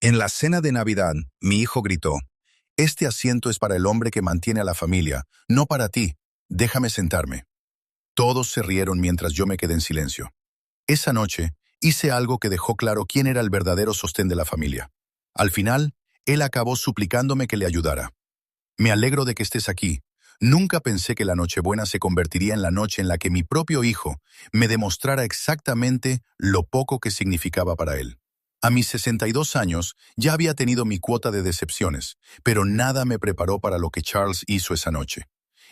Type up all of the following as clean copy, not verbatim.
En la cena de Navidad, mi hijo gritó, «Este asiento es para el hombre que mantiene a la familia, no para ti. Déjame sentarme». Todos se rieron mientras yo me quedé en silencio. Esa noche, hice algo que dejó claro quién era el verdadero sostén de la familia. Al final, él acabó suplicándome que le ayudara. «Me alegro de que estés aquí. Nunca pensé que la Nochebuena se convertiría en la noche en la que mi propio hijo me demostrara exactamente lo poco que significaba para él». A mis 62 años ya había tenido mi cuota de decepciones, pero nada me preparó para lo que Charles hizo esa noche.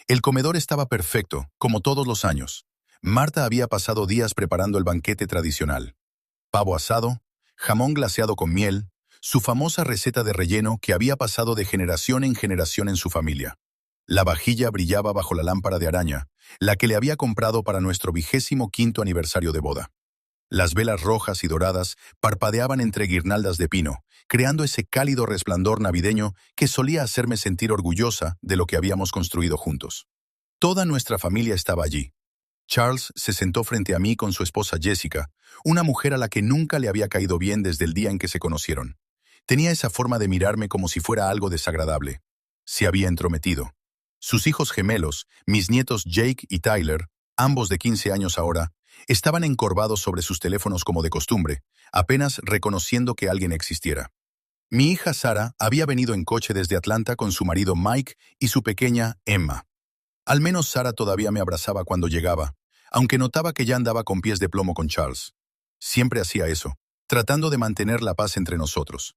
El comedor estaba perfecto, como todos los años. Marta había pasado días preparando el banquete tradicional. Pavo asado, jamón glaseado con miel, su famosa receta de relleno que había pasado de generación en generación en su familia. La vajilla brillaba bajo la lámpara de araña, la que le había comprado para nuestro 25º aniversario de boda. Las velas rojas y doradas parpadeaban entre guirnaldas de pino, creando ese cálido resplandor navideño que solía hacerme sentir orgullosa de lo que habíamos construido juntos. Toda nuestra familia estaba allí. Charles se sentó frente a mí con su esposa Jessica, una mujer a la que nunca le había caído bien desde el día en que se conocieron. Tenía esa forma de mirarme como si fuera algo desagradable. Se había entrometido. Sus hijos gemelos, mis nietos Jake y Tyler, ambos de 15 años ahora, estaban encorvados sobre sus teléfonos como de costumbre, apenas reconociendo que alguien existiera. Mi hija Sara había venido en coche desde Atlanta con su marido Mike y su pequeña Emma. Al menos Sara todavía me abrazaba cuando llegaba, aunque notaba que ya andaba con pies de plomo con Charles. Siempre hacía eso, tratando de mantener la paz entre nosotros.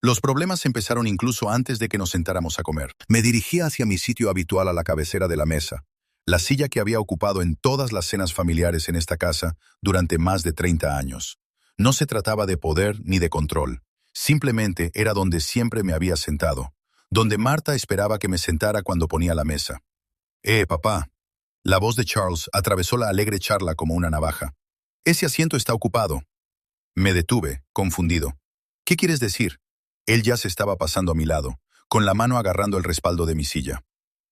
Los problemas empezaron incluso antes de que nos sentáramos a comer. Me dirigía hacia mi sitio habitual a la cabecera de la mesa, la silla que había ocupado en todas las cenas familiares en esta casa durante más de 30 años. No se trataba de poder ni de control. Simplemente era donde siempre me había sentado, donde Marta esperaba que me sentara cuando ponía la mesa. Papá». La voz de Charles atravesó la alegre charla como una navaja. «Ese asiento está ocupado». Me detuve, confundido. «¿Qué quieres decir?». Él ya se estaba pasando a mi lado, con la mano agarrando el respaldo de mi silla.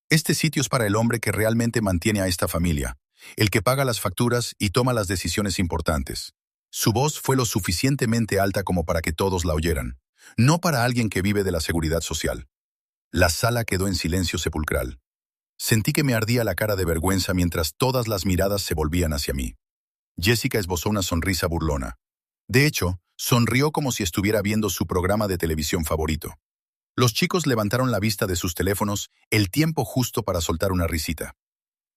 «Este sitio es para el hombre que realmente mantiene a esta familia, el que paga las facturas y toma las decisiones importantes». Su voz fue lo suficientemente alta como para que todos la oyeran, no para alguien que vive de la seguridad social. La sala quedó en silencio sepulcral. Sentí que me ardía la cara de vergüenza mientras todas las miradas se volvían hacia mí. Jessica esbozó una sonrisa burlona. De hecho, sonrió como si estuviera viendo su programa de televisión favorito. Los chicos levantaron la vista de sus teléfonos el tiempo justo para soltar una risita.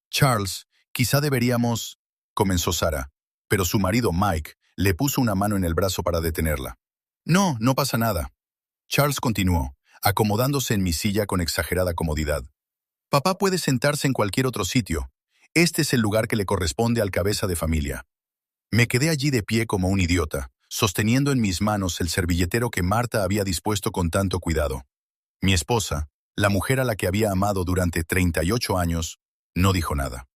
«Charles, quizá deberíamos…», comenzó Sara, pero su marido Mike le puso una mano en el brazo para detenerla. «No, no pasa nada». Charles continuó, acomodándose en mi silla con exagerada comodidad. «Papá puede sentarse en cualquier otro sitio. Este es el lugar que le corresponde al cabeza de familia». Me quedé allí de pie como un idiota, sosteniendo en mis manos el servilletero que Marta había dispuesto con tanto cuidado. Mi esposa, la mujer a la que había amado durante 38 años, no dijo nada.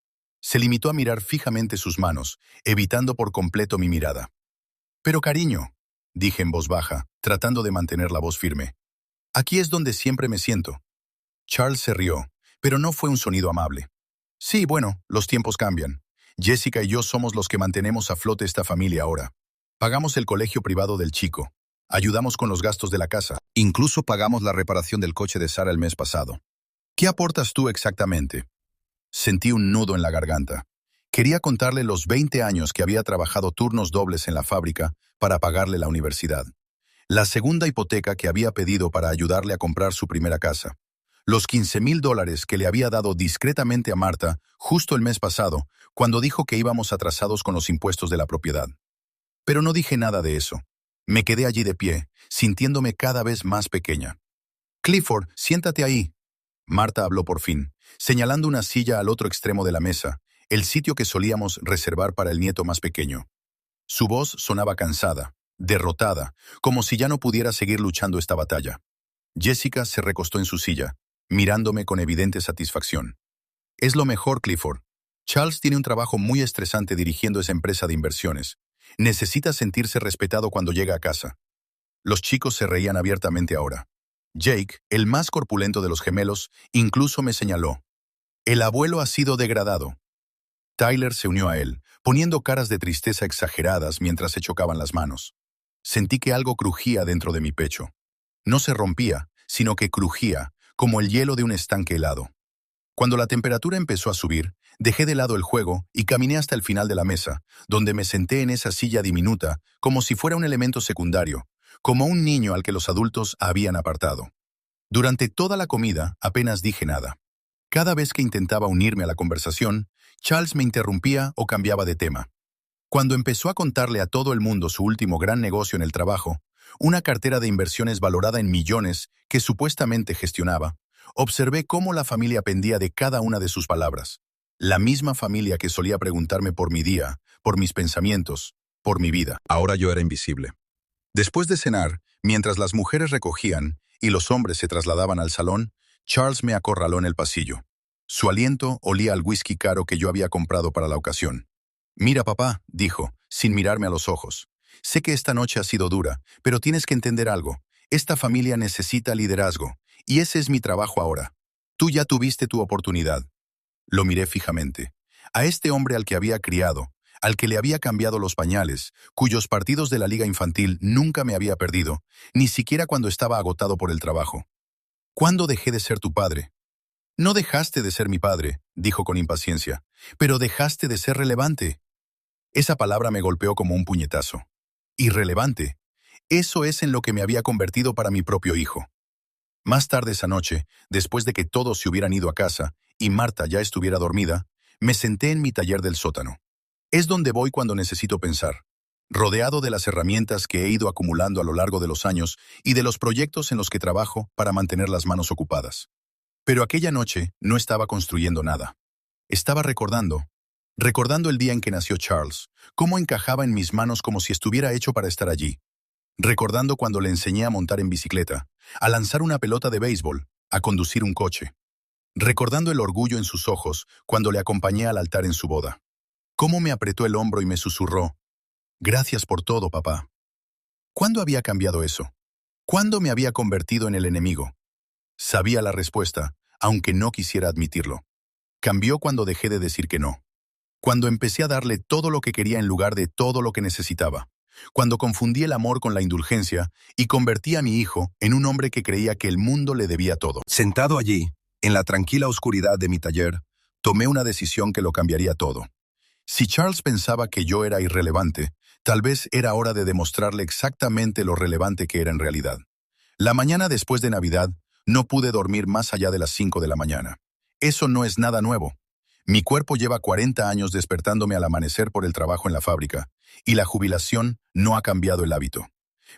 Se limitó a mirar fijamente sus manos, evitando por completo mi mirada. «Pero cariño», dije en voz baja, tratando de mantener la voz firme, «aquí es donde siempre me siento». Charles se rió, pero no fue un sonido amable. «Sí, bueno, los tiempos cambian. Jessica y yo somos los que mantenemos a flote esta familia ahora. Pagamos el colegio privado del chico. Ayudamos con los gastos de la casa. Incluso pagamos la reparación del coche de Sara el mes pasado. ¿Qué aportas tú exactamente?». Sentí un nudo en la garganta. Quería contarle los 20 años que había trabajado turnos dobles en la fábrica para pagarle la universidad. La segunda hipoteca que había pedido para ayudarle a comprar su primera casa. Los $15,000 que le había dado discretamente a Marta justo el mes pasado, cuando dijo que íbamos atrasados con los impuestos de la propiedad. Pero no dije nada de eso. Me quedé allí de pie, sintiéndome cada vez más pequeña. «Clifford, siéntate ahí». Marta habló por fin, señalando una silla al otro extremo de la mesa, el sitio que solíamos reservar para el nieto más pequeño. Su voz sonaba cansada, derrotada, como si ya no pudiera seguir luchando esta batalla. Jessica se recostó en su silla, mirándome con evidente satisfacción. «Es lo mejor, Clifford. Charles tiene un trabajo muy estresante dirigiendo esa empresa de inversiones. Necesita sentirse respetado cuando llega a casa». Los chicos se reían abiertamente ahora. Jake, el más corpulento de los gemelos, incluso me señaló. «El abuelo ha sido degradado». Tyler se unió a él, poniendo caras de tristeza exageradas mientras se chocaban las manos. Sentí que algo crujía dentro de mi pecho. No se rompía, sino que crujía, como el hielo de un estanque helado. Cuando la temperatura empezó a subir, dejé de lado el juego y caminé hasta el final de la mesa, donde me senté en esa silla diminuta, como si fuera un elemento secundario, como un niño al que los adultos habían apartado. Durante toda la comida apenas dije nada. Cada vez que intentaba unirme a la conversación, Charles me interrumpía o cambiaba de tema. Cuando empezó a contarle a todo el mundo su último gran negocio en el trabajo, una cartera de inversiones valorada en millones que supuestamente gestionaba, observé cómo la familia pendía de cada una de sus palabras. La misma familia que solía preguntarme por mi día, por mis pensamientos, por mi vida. Ahora yo era invisible. Después de cenar, mientras las mujeres recogían y los hombres se trasladaban al salón, Charles me acorraló en el pasillo. Su aliento olía al whisky caro que yo había comprado para la ocasión. «Mira, papá», dijo, sin mirarme a los ojos. «Sé que esta noche ha sido dura, pero tienes que entender algo. Esta familia necesita liderazgo, y ese es mi trabajo ahora. Tú ya tuviste tu oportunidad». Lo miré fijamente. A este hombre al que había criado, al que le había cambiado los pañales, cuyos partidos de la liga infantil nunca me había perdido, ni siquiera cuando estaba agotado por el trabajo. «¿Cuándo dejé de ser tu padre?» «No dejaste de ser mi padre», dijo con impaciencia, «pero dejaste de ser relevante». Esa palabra me golpeó como un puñetazo. Irrelevante. Eso es en lo que me había convertido para mi propio hijo. Más tarde esa noche, después de que todos se hubieran ido a casa y Marta ya estuviera dormida, me senté en mi taller del sótano. Es donde voy cuando necesito pensar, rodeado de las herramientas que he ido acumulando a lo largo de los años y de los proyectos en los que trabajo para mantener las manos ocupadas. Pero aquella noche no estaba construyendo nada. Estaba recordando el día en que nació Charles, cómo encajaba en mis manos como si estuviera hecho para estar allí. Recordando cuando le enseñé a montar en bicicleta, a lanzar una pelota de béisbol, a conducir un coche. Recordando el orgullo en sus ojos cuando le acompañé al altar en su boda. Cómo me apretó el hombro y me susurró, «Gracias por todo, papá». ¿Cuándo había cambiado eso? ¿Cuándo me había convertido en el enemigo? Sabía la respuesta, aunque no quisiera admitirlo. Cambió cuando dejé de decir que no. Cuando empecé a darle todo lo que quería en lugar de todo lo que necesitaba. Cuando confundí el amor con la indulgencia y convertí a mi hijo en un hombre que creía que el mundo le debía todo. Sentado allí, en la tranquila oscuridad de mi taller, tomé una decisión que lo cambiaría todo. Si Charles pensaba que yo era irrelevante, tal vez era hora de demostrarle exactamente lo relevante que era en realidad. La mañana después de Navidad, no pude dormir más allá de las 5 de la mañana. Eso no es nada nuevo. Mi cuerpo lleva 40 años despertándome al amanecer por el trabajo en la fábrica, y la jubilación no ha cambiado el hábito.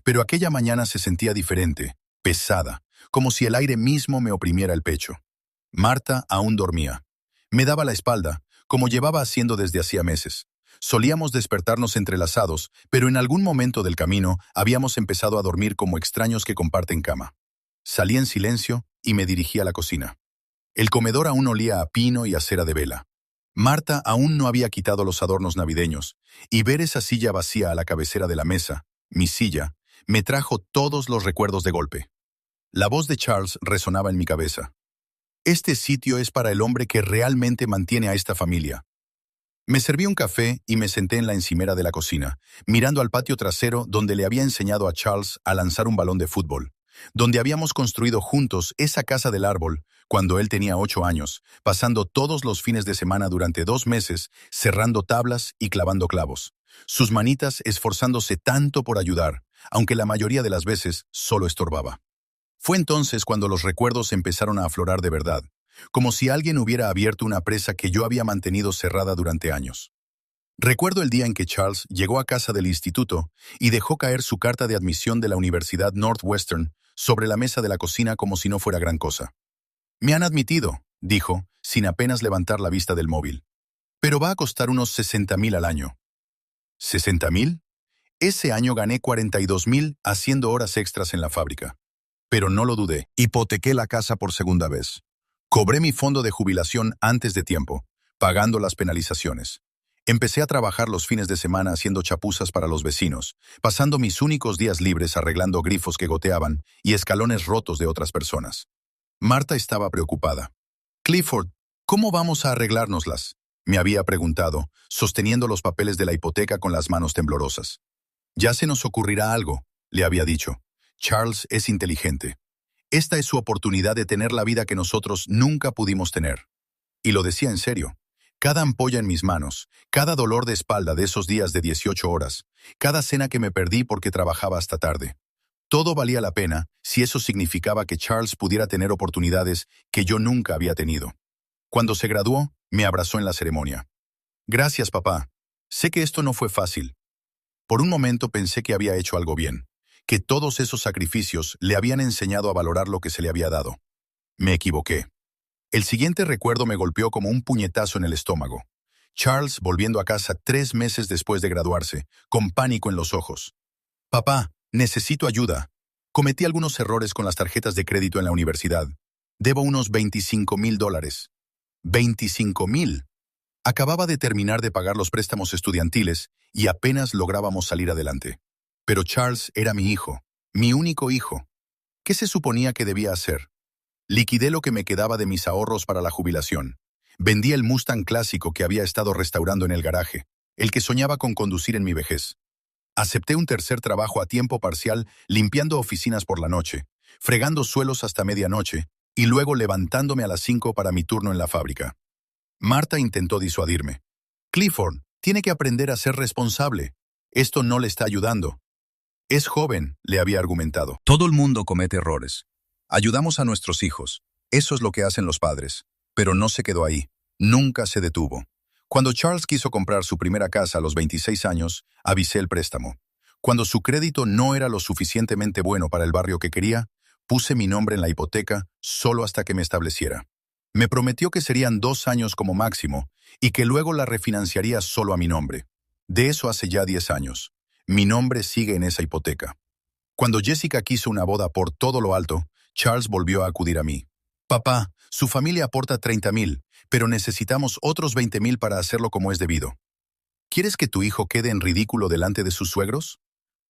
Pero aquella mañana se sentía diferente, pesada, como si el aire mismo me oprimiera el pecho. Marta aún dormía. Me daba la espalda, como llevaba haciendo desde hacía meses. Solíamos despertarnos entrelazados, pero en algún momento del camino habíamos empezado a dormir como extraños que comparten cama. Salí en silencio y me dirigí a la cocina. El comedor aún olía a pino y a cera de vela. Marta aún no había quitado los adornos navideños, y ver esa silla vacía a la cabecera de la mesa, mi silla, me trajo todos los recuerdos de golpe. La voz de Charles resonaba en mi cabeza. Este sitio es para el hombre que realmente mantiene a esta familia. Me serví un café y me senté en la encimera de la cocina, mirando al patio trasero donde le había enseñado a Charles a lanzar un balón de fútbol, donde habíamos construido juntos esa casa del árbol cuando él tenía 8 años, pasando todos los fines de semana durante 2 meses, cerrando tablas y clavando clavos. Sus manitas esforzándose tanto por ayudar, aunque la mayoría de las veces solo estorbaba. Fue entonces cuando los recuerdos empezaron a aflorar de verdad, como si alguien hubiera abierto una presa que yo había mantenido cerrada durante años. Recuerdo el día en que Charles llegó a casa del instituto y dejó caer su carta de admisión de la Universidad Northwestern sobre la mesa de la cocina como si no fuera gran cosa. «Me han admitido», dijo, sin apenas levantar la vista del móvil. «Pero va a costar unos 60,000 al año». ¿60,000? Ese año gané 42,000 haciendo horas extras en la fábrica. Pero no lo dudé. Hipotequé la casa por segunda vez. Cobré mi fondo de jubilación antes de tiempo, pagando las penalizaciones. Empecé a trabajar los fines de semana haciendo chapuzas para los vecinos, pasando mis únicos días libres arreglando grifos que goteaban y escalones rotos de otras personas. Marta estaba preocupada. «Clifford, ¿cómo vamos a arreglárnoslas?», me había preguntado, sosteniendo los papeles de la hipoteca con las manos temblorosas. Ya se nos ocurrirá algo, le había dicho. Charles es inteligente. Esta es su oportunidad de tener la vida que nosotros nunca pudimos tener. Y lo decía en serio. Cada ampolla en mis manos, cada dolor de espalda de esos días de 18 horas, cada cena que me perdí porque trabajaba hasta tarde. Todo valía la pena si eso significaba que Charles pudiera tener oportunidades que yo nunca había tenido. Cuando se graduó, me abrazó en la ceremonia. Gracias, papá. Sé que esto no fue fácil. Por un momento pensé que había hecho algo bien, que todos esos sacrificios le habían enseñado a valorar lo que se le había dado. Me equivoqué. El siguiente recuerdo me golpeó como un puñetazo en el estómago. Charles volviendo a casa 3 meses después de graduarse, con pánico en los ojos. Papá, necesito ayuda. Cometí algunos errores con las tarjetas de crédito en la universidad. Debo unos $25,000. ¡25,000! Acababa de terminar de pagar los préstamos estudiantiles y apenas lográbamos salir adelante. Pero Charles era mi hijo, mi único hijo. ¿Qué se suponía que debía hacer? Liquidé lo que me quedaba de mis ahorros para la jubilación. Vendí el Mustang clásico que había estado restaurando en el garaje, el que soñaba con conducir en mi vejez. Acepté un tercer trabajo a tiempo parcial limpiando oficinas por la noche, fregando suelos hasta medianoche y luego levantándome a las 5 para mi turno en la fábrica. Marta intentó disuadirme. Clifford, tiene que aprender a ser responsable. Esto no le está ayudando. Es joven, le había argumentado. Todo el mundo comete errores. Ayudamos a nuestros hijos. Eso es lo que hacen los padres. Pero no se quedó ahí. Nunca se detuvo. Cuando Charles quiso comprar su primera casa a los 26 años, avisé el préstamo. Cuando su crédito no era lo suficientemente bueno para el barrio que quería, puse mi nombre en la hipoteca solo hasta que me estableciera. Me prometió que serían 2 años como máximo y que luego la refinanciaría solo a mi nombre. De eso hace ya 10 años. Mi nombre sigue en esa hipoteca. Cuando Jessica quiso una boda por todo lo alto, Charles volvió a acudir a mí. Papá, su familia aporta 30,000, pero necesitamos otros 20,000 para hacerlo como es debido. ¿Quieres que tu hijo quede en ridículo delante de sus suegros?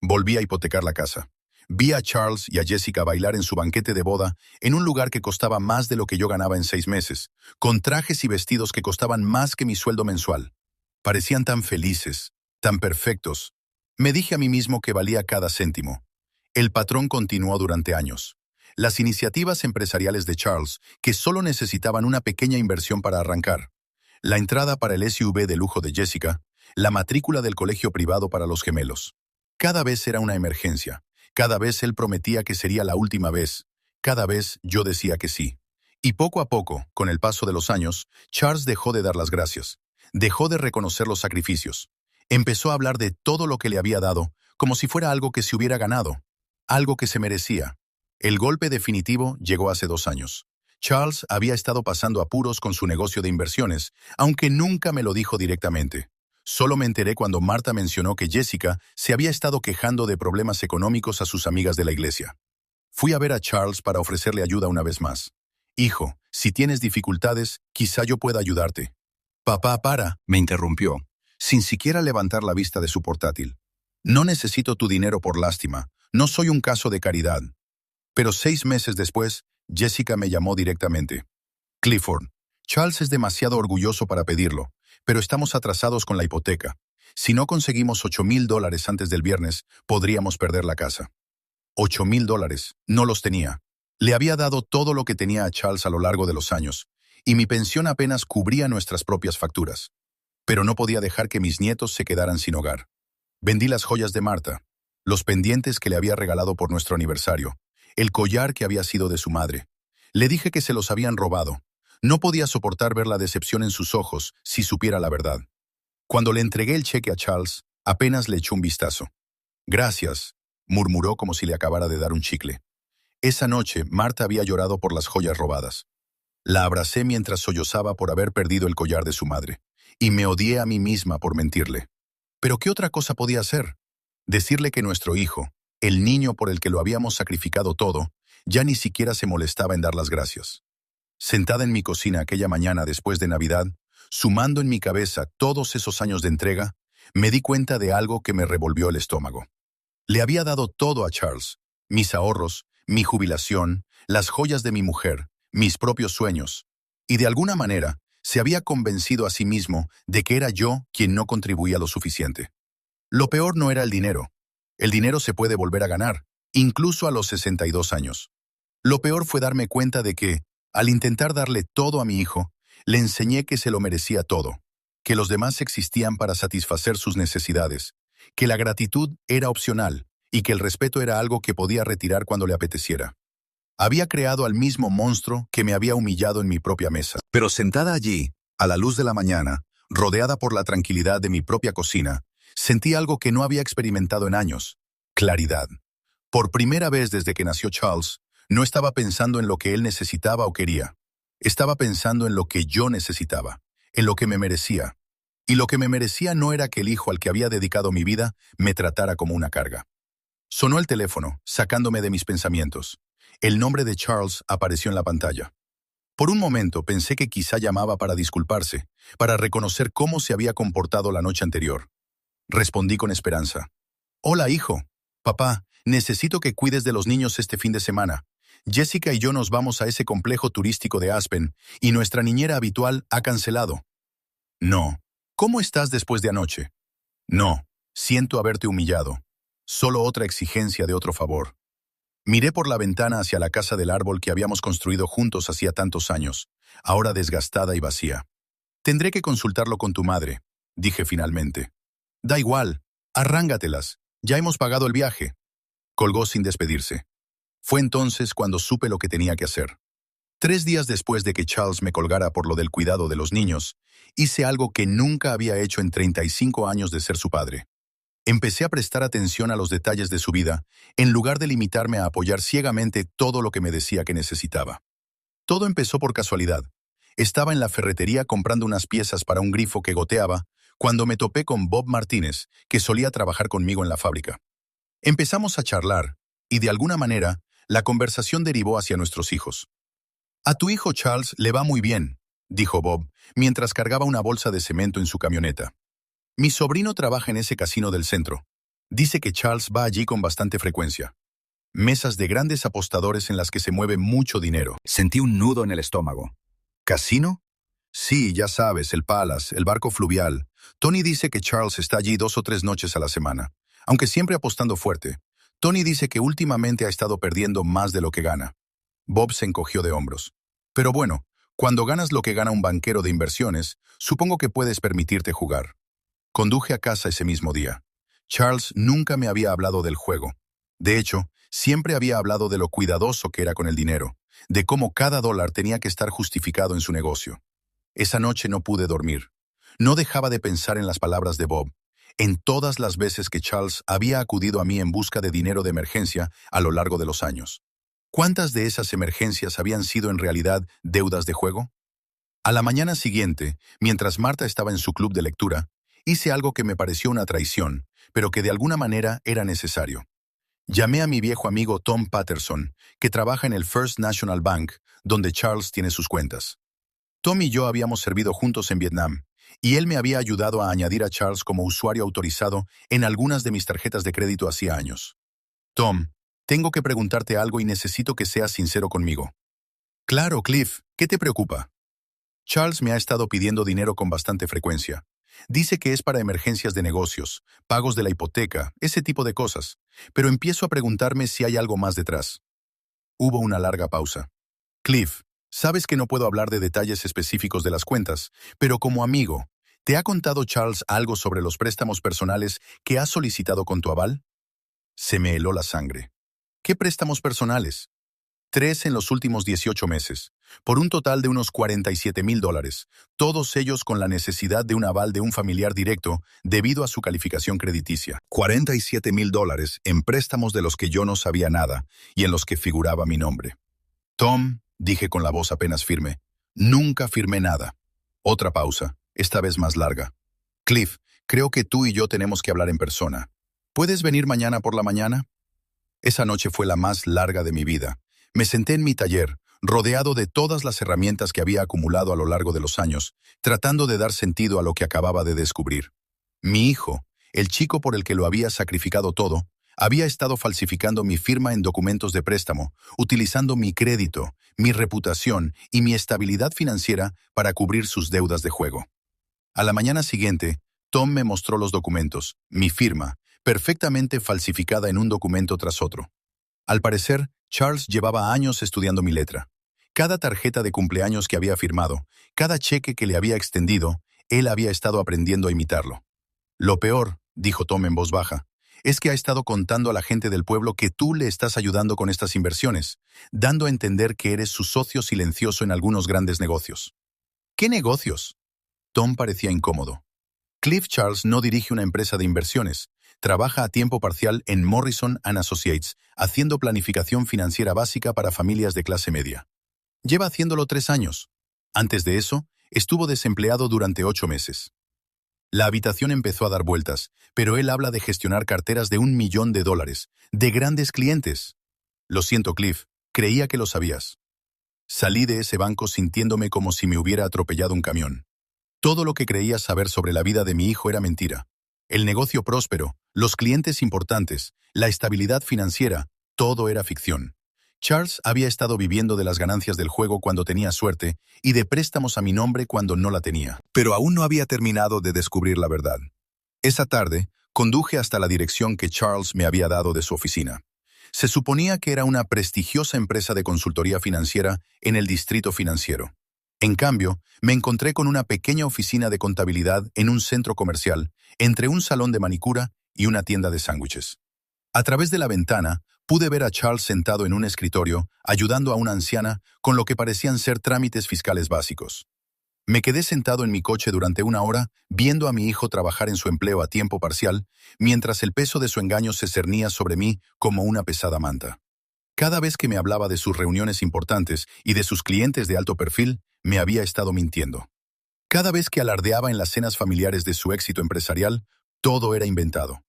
Volví a hipotecar la casa. Vi a Charles y a Jessica bailar en su banquete de boda en un lugar que costaba más de lo que yo ganaba en 6 meses, con trajes y vestidos que costaban más que mi sueldo mensual. Parecían tan felices, tan perfectos. Me dije a mí mismo que valía cada céntimo. El patrón continuó durante años. Las iniciativas empresariales de Charles, que solo necesitaban una pequeña inversión para arrancar. La entrada para el SUV de lujo de Jessica, la matrícula del colegio privado para los gemelos. Cada vez era una emergencia. Cada vez él prometía que sería la última vez. Cada vez yo decía que sí. Y poco a poco, con el paso de los años, Charles dejó de dar las gracias. Dejó de reconocer los sacrificios. Empezó a hablar de todo lo que le había dado, como si fuera algo que se hubiera ganado. Algo que se merecía. El golpe definitivo llegó hace 2 años. Charles había estado pasando apuros con su negocio de inversiones, aunque nunca me lo dijo directamente. Solo me enteré cuando Marta mencionó que Jessica se había estado quejando de problemas económicos a sus amigas de la iglesia. Fui a ver a Charles para ofrecerle ayuda una vez más. Hijo, si tienes dificultades, quizá yo pueda ayudarte. Papá, me interrumpió, sin siquiera levantar la vista de su portátil. No necesito tu dinero por lástima, no soy un caso de caridad. Pero 6 meses después, Jessica me llamó directamente. Clifford, Charles es demasiado orgulloso para pedirlo, pero estamos atrasados con la hipoteca. Si no conseguimos $8,000 antes del viernes, podríamos perder la casa. $8,000, no los tenía. Le había dado todo lo que tenía a Charles a lo largo de los años, y mi pensión apenas cubría nuestras propias facturas. Pero no podía dejar que mis nietos se quedaran sin hogar. Vendí las joyas de Marta, los pendientes que le había regalado por nuestro aniversario, el collar que había sido de su madre. Le dije que se los habían robado. No podía soportar ver la decepción en sus ojos si supiera la verdad. Cuando le entregué el cheque a Charles, apenas le echó un vistazo. Gracias, murmuró como si le acabara de dar un chicle. Esa noche, Marta había llorado por las joyas robadas. La abracé mientras sollozaba por haber perdido el collar de su madre, y me odié a mí misma por mentirle. ¿Pero qué otra cosa podía hacer? Decirle que nuestro hijo, el niño por el que lo habíamos sacrificado todo, ya ni siquiera se molestaba en dar las gracias. Sentada en mi cocina aquella mañana después de Navidad, sumando en mi cabeza todos esos años de entrega, me di cuenta de algo que me revolvió el estómago. Le había dado todo a Charles, mis ahorros, mi jubilación, las joyas de mi mujer, mis propios sueños, y de alguna manera se había convencido a sí mismo de que era yo quien no contribuía lo suficiente. Lo peor no era el dinero, El dinero se puede volver a ganar, incluso a los 62 años. Lo peor fue darme cuenta de que, al intentar darle todo a mi hijo, le enseñé que se lo merecía todo, que los demás existían para satisfacer sus necesidades, que la gratitud era opcional y que el respeto era algo que podía retirar cuando le apeteciera. Había creado al mismo monstruo que me había humillado en mi propia mesa. Pero sentada allí, a la luz de la mañana, rodeada por la tranquilidad de mi propia cocina, sentí algo que no había experimentado en años: claridad. Por primera vez desde que nació Charles, no estaba pensando en lo que él necesitaba o quería. Estaba pensando en lo que yo necesitaba, en lo que me merecía. Y lo que me merecía no era que el hijo al que había dedicado mi vida me tratara como una carga. Sonó el teléfono, sacándome de mis pensamientos. El nombre de Charles apareció en la pantalla. Por un momento pensé que quizá llamaba para disculparse, para reconocer cómo se había comportado la noche anterior. Respondí con esperanza. «Hola, hijo. Papá, necesito que cuides de los niños este fin de semana. Jessica y yo nos vamos a ese complejo turístico de Aspen, y nuestra niñera habitual ha cancelado». «No. ¿Cómo estás después de anoche?» «No. Siento haberte humillado. Solo otra exigencia de otro favor». Miré por la ventana hacia la casa del árbol que habíamos construido juntos hacía tantos años, ahora desgastada y vacía. «Tendré que consultarlo con tu madre», dije finalmente. «Da igual. Arrángatelas. Ya hemos pagado el viaje». Colgó sin despedirse. Fue entonces cuando supe lo que tenía que hacer. 3 días después de que Charles me colgara por lo del cuidado de los niños, hice algo que nunca había hecho en 35 años de ser su padre. Empecé a prestar atención a los detalles de su vida, en lugar de limitarme a apoyar ciegamente todo lo que me decía que necesitaba. Todo empezó por casualidad. Estaba en la ferretería comprando unas piezas para un grifo que goteaba, cuando me topé con Bob Martínez, que solía trabajar conmigo en la fábrica. Empezamos a charlar, y de alguna manera, la conversación derivó hacia nuestros hijos. «A tu hijo Charles le va muy bien», dijo Bob, mientras cargaba una bolsa de cemento en su camioneta. «Mi sobrino trabaja en ese casino del centro. Dice que Charles va allí con bastante frecuencia. Mesas de grandes apostadores en las que se mueve mucho dinero». Sentí un nudo en el estómago. ¿Casino? Sí, ya sabes, el Palace, el barco fluvial. Tony dice que Charles está allí 2 o 3 noches a la semana, aunque siempre apostando fuerte. Tony dice que últimamente ha estado perdiendo más de lo que gana. Bob se encogió de hombros. «Pero bueno, cuando ganas lo que gana un banquero de inversiones, supongo que puedes permitirte jugar». Conduje a casa ese mismo día. Charles nunca me había hablado del juego. De hecho, siempre había hablado de lo cuidadoso que era con el dinero, de cómo cada dólar tenía que estar justificado en su negocio. Esa noche no pude dormir. No dejaba de pensar en las palabras de Bob, en todas las veces que Charles había acudido a mí en busca de dinero de emergencia a lo largo de los años. ¿Cuántas de esas emergencias habían sido en realidad deudas de juego? A la mañana siguiente, mientras Marta estaba en su club de lectura, hice algo que me pareció una traición, pero que de alguna manera era necesario. Llamé a mi viejo amigo Tom Patterson, que trabaja en el First National Bank, donde Charles tiene sus cuentas. Tom y yo habíamos servido juntos en Vietnam, y él me había ayudado a añadir a Charles como usuario autorizado en algunas de mis tarjetas de crédito hacía años. «Tom, tengo que preguntarte algo y necesito que seas sincero conmigo». «Claro, Cliff, ¿qué te preocupa?» Charles me ha estado pidiendo dinero con bastante frecuencia. Dice que es para emergencias de negocios, pagos de la hipoteca, ese tipo de cosas, pero empiezo a preguntarme si hay algo más detrás. Hubo una larga pausa. «Cliff, sabes que no puedo hablar de detalles específicos de las cuentas, pero como amigo, ¿te ha contado Charles algo sobre los préstamos personales que has solicitado con tu aval?» Se me heló la sangre. «¿Qué préstamos personales?» 3 en los últimos 18 meses, por un total de unos $47,000, todos ellos con la necesidad de un aval de un familiar directo debido a su calificación crediticia. $47,000 en préstamos de los que yo no sabía nada y en los que figuraba mi nombre. «Tom», dije con la voz apenas firme, «nunca firmé nada». Otra pausa, esta vez más larga. «Cliff, creo que tú y yo tenemos que hablar en persona. ¿Puedes venir mañana por la mañana?» Esa noche fue la más larga de mi vida. Me senté en mi taller, rodeado de todas las herramientas que había acumulado a lo largo de los años, tratando de dar sentido a lo que acababa de descubrir. Mi hijo, el chico por el que lo había sacrificado todo, había estado falsificando mi firma en documentos de préstamo, utilizando mi crédito, mi reputación y mi estabilidad financiera para cubrir sus deudas de juego. A la mañana siguiente, Tom me mostró los documentos, mi firma, perfectamente falsificada en un documento tras otro. Al parecer, Charles llevaba años estudiando mi letra. Cada tarjeta de cumpleaños que había firmado, cada cheque que le había extendido, él había estado aprendiendo a imitarlo. Lo peor, dijo Tom en voz baja, es que ha estado contando a la gente del pueblo que tú le estás ayudando con estas inversiones, dando a entender que eres su socio silencioso en algunos grandes negocios. ¿Qué negocios? Tom parecía incómodo. Cliff Charles no dirige una empresa de inversiones. Trabaja a tiempo parcial en Morrison & Associates, haciendo planificación financiera básica para familias de clase media. Lleva haciéndolo 3 años. Antes de eso, estuvo desempleado durante 8 meses. La habitación empezó a dar vueltas, pero él habla de gestionar carteras de $1 millón, de grandes clientes. Lo siento, Cliff, creía que lo sabías. Salí de ese banco sintiéndome como si me hubiera atropellado un camión. Todo lo que creía saber sobre la vida de mi hijo era mentira. El negocio próspero, los clientes importantes, la estabilidad financiera, todo era ficción. Charles había estado viviendo de las ganancias del juego cuando tenía suerte y de préstamos a mi nombre cuando no la tenía. Pero aún no había terminado de descubrir la verdad. Esa tarde, conduje hasta la dirección que Charles me había dado de su oficina. Se suponía que era una prestigiosa empresa de consultoría financiera en el distrito financiero. En cambio, me encontré con una pequeña oficina de contabilidad en un centro comercial, entre un salón de manicura y una tienda de sándwiches. A través de la ventana, pude ver a Charles sentado en un escritorio, ayudando a una anciana con lo que parecían ser trámites fiscales básicos. Me quedé sentado en mi coche durante 1 hora, viendo a mi hijo trabajar en su empleo a tiempo parcial, mientras el peso de su engaño se cernía sobre mí como una pesada manta. Cada vez que me hablaba de sus reuniones importantes y de sus clientes de alto perfil, me había estado mintiendo. Cada vez que alardeaba en las cenas familiares de su éxito empresarial, todo era inventado.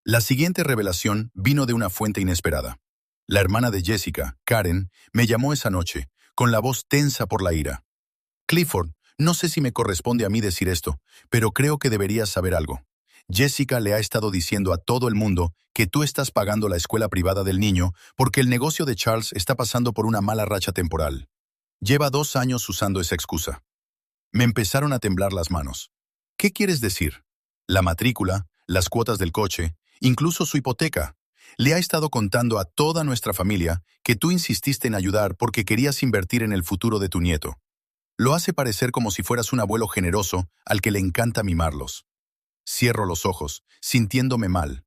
La siguiente revelación vino de una fuente inesperada. La hermana de Jessica, Karen, me llamó esa noche, con la voz tensa por la ira. Clifford, no sé si me corresponde a mí decir esto, pero creo que deberías saber algo. Jessica le ha estado diciendo a todo el mundo que tú estás pagando la escuela privada del niño porque el negocio de Charles está pasando por una mala racha temporal. Lleva 2 años usando esa excusa. Me empezaron a temblar las manos. ¿Qué quieres decir? La matrícula, las cuotas del coche, incluso su hipoteca. Le ha estado contando a toda nuestra familia que tú insististe en ayudar porque querías invertir en el futuro de tu nieto. Lo hace parecer como si fueras un abuelo generoso al que le encanta mimarlos. Cierro los ojos, sintiéndome mal.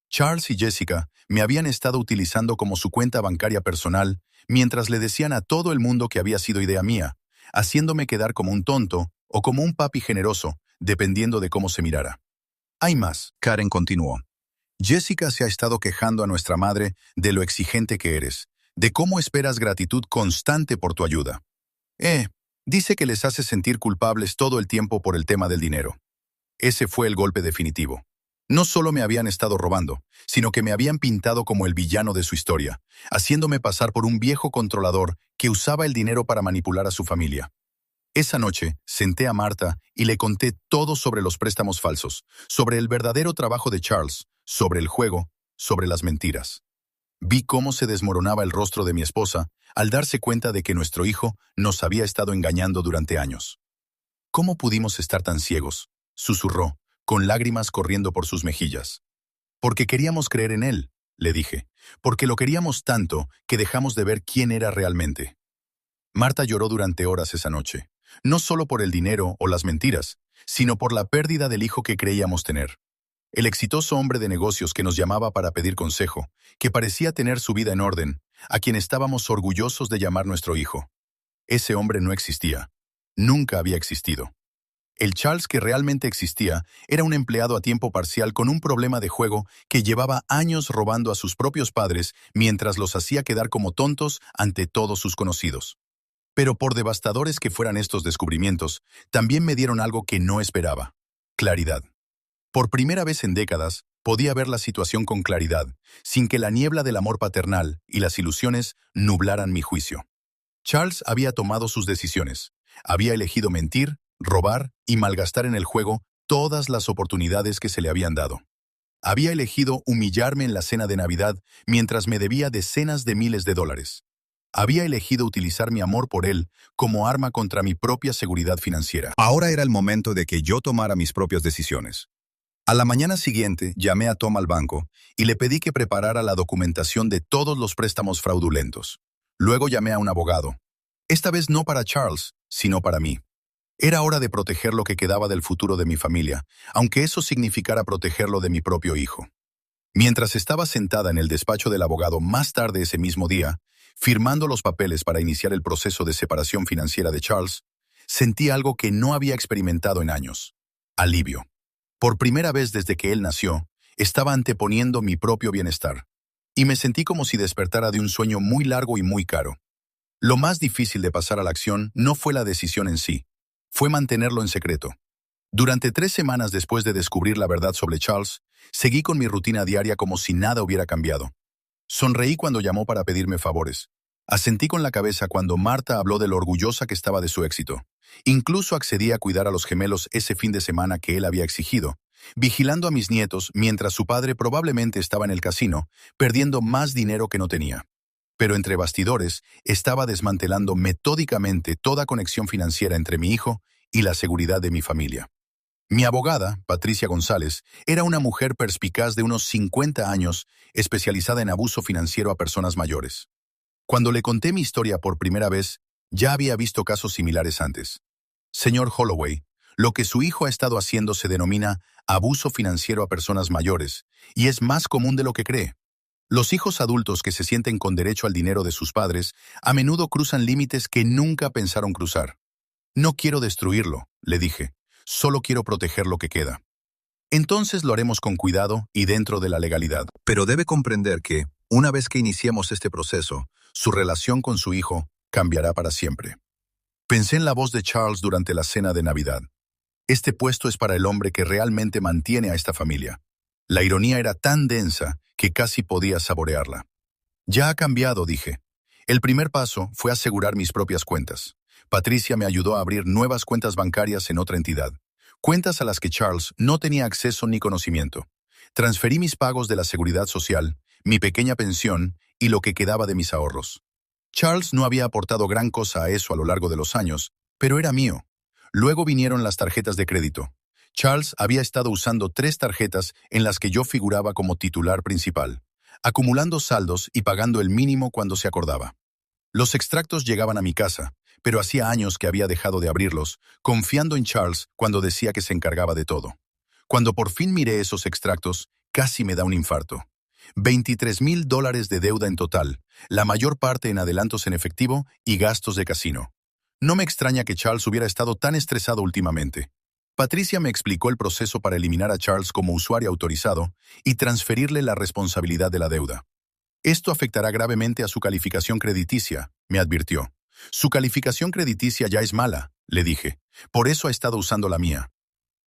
Charles y Jessica me habían estado utilizando como su cuenta bancaria personal mientras le decían a todo el mundo que había sido idea mía, haciéndome quedar como un tonto o como un papi generoso, dependiendo de cómo se mirara. Hay más, Karen continuó. Jessica se ha estado quejando a nuestra madre de lo exigente que eres, de cómo esperas gratitud constante por tu ayuda. Dice que les hace sentir culpables todo el tiempo por el tema del dinero. Ese fue el golpe definitivo. No solo me habían estado robando, sino que me habían pintado como el villano de su historia, haciéndome pasar por un viejo controlador que usaba el dinero para manipular a su familia. Esa noche, senté a Marta y le conté todo sobre los préstamos falsos, sobre el verdadero trabajo de Charles, sobre el juego, sobre las mentiras. Vi cómo se desmoronaba el rostro de mi esposa al darse cuenta de que nuestro hijo nos había estado engañando durante años. ¿Cómo pudimos estar tan ciegos?, susurró, con lágrimas corriendo por sus mejillas. Porque queríamos creer en él, le dije, porque lo queríamos tanto que dejamos de ver quién era realmente. Marta lloró durante horas esa noche, no solo por el dinero o las mentiras, sino por la pérdida del hijo que creíamos tener. El exitoso hombre de negocios que nos llamaba para pedir consejo, que parecía tener su vida en orden, a quien estábamos orgullosos de llamar nuestro hijo. Ese hombre no existía. Nunca había existido. El Charles que realmente existía era un empleado a tiempo parcial con un problema de juego que llevaba años robando a sus propios padres mientras los hacía quedar como tontos ante todos sus conocidos. Pero por devastadores que fueran estos descubrimientos, también me dieron algo que no esperaba: claridad. Por primera vez en décadas, podía ver la situación con claridad, sin que la niebla del amor paternal y las ilusiones nublaran mi juicio. Charles había tomado sus decisiones. Había elegido mentir, robar y malgastar en el juego todas las oportunidades que se le habían dado. Había elegido humillarme en la cena de Navidad mientras me debía decenas de miles de dólares. Había elegido utilizar mi amor por él como arma contra mi propia seguridad financiera. Ahora era el momento de que yo tomara mis propias decisiones. A la mañana siguiente, llamé a Tom al banco y le pedí que preparara la documentación de todos los préstamos fraudulentos. Luego llamé a un abogado. Esta vez no para Charles, sino para mí. Era hora de proteger lo que quedaba del futuro de mi familia, aunque eso significara protegerlo de mi propio hijo. Mientras estaba sentada en el despacho del abogado más tarde ese mismo día, firmando los papeles para iniciar el proceso de separación financiera de Charles, sentí algo que no había experimentado en años: alivio. Por primera vez desde que él nació, estaba anteponiendo mi propio bienestar, y me sentí como si despertara de un sueño muy largo y muy caro. Lo más difícil de pasar a la acción no fue la decisión en sí, fue mantenerlo en secreto. Durante 3 semanas después de descubrir la verdad sobre Charles, seguí con mi rutina diaria como si nada hubiera cambiado. Sonreí cuando llamó para pedirme favores. Asentí con la cabeza cuando Marta habló de lo orgullosa que estaba de su éxito. Incluso accedí a cuidar a los gemelos ese fin de semana que él había exigido, vigilando a mis nietos mientras su padre probablemente estaba en el casino, perdiendo más dinero que no tenía. Pero entre bastidores, estaba desmantelando metódicamente toda conexión financiera entre mi hijo y la seguridad de mi familia. Mi abogada, Patricia González, era una mujer perspicaz de unos 50 años, especializada en abuso financiero a personas mayores. Cuando le conté mi historia por primera vez, ya había visto casos similares antes. Señor Holloway, lo que su hijo ha estado haciendo se denomina abuso financiero a personas mayores, y es más común de lo que cree. Los hijos adultos que se sienten con derecho al dinero de sus padres a menudo cruzan límites que nunca pensaron cruzar. No quiero destruirlo, le dije, solo quiero proteger lo que queda. Entonces lo haremos con cuidado y dentro de la legalidad. Pero debe comprender que, una vez que iniciemos este proceso, su relación con su hijo cambiará para siempre. Pensé en la voz de Charles durante la cena de Navidad. Este puesto es para el hombre que realmente mantiene a esta familia. La ironía era tan densa que casi podía saborearla. Ya ha cambiado, dije. El primer paso fue asegurar mis propias cuentas. Patricia me ayudó a abrir nuevas cuentas bancarias en otra entidad, cuentas a las que Charles no tenía acceso ni conocimiento. Transferí mis pagos de la seguridad social, mi pequeña pensión y lo que quedaba de mis ahorros. Charles no había aportado gran cosa a eso a lo largo de los años, pero era mío. Luego vinieron las tarjetas de crédito. Charles había estado usando 3 tarjetas en las que yo figuraba como titular principal, acumulando saldos y pagando el mínimo cuando se acordaba. Los extractos llegaban a mi casa, pero hacía años que había dejado de abrirlos, confiando en Charles cuando decía que se encargaba de todo. Cuando por fin miré esos extractos, casi me da un infarto. $23,000 de deuda en total, la mayor parte en adelantos en efectivo y gastos de casino. No me extraña que Charles hubiera estado tan estresado últimamente. Patricia me explicó el proceso para eliminar a Charles como usuario autorizado y transferirle la responsabilidad de la deuda. Esto afectará gravemente a su calificación crediticia, me advirtió. Su calificación crediticia ya es mala, le dije. Por eso ha estado usando la mía.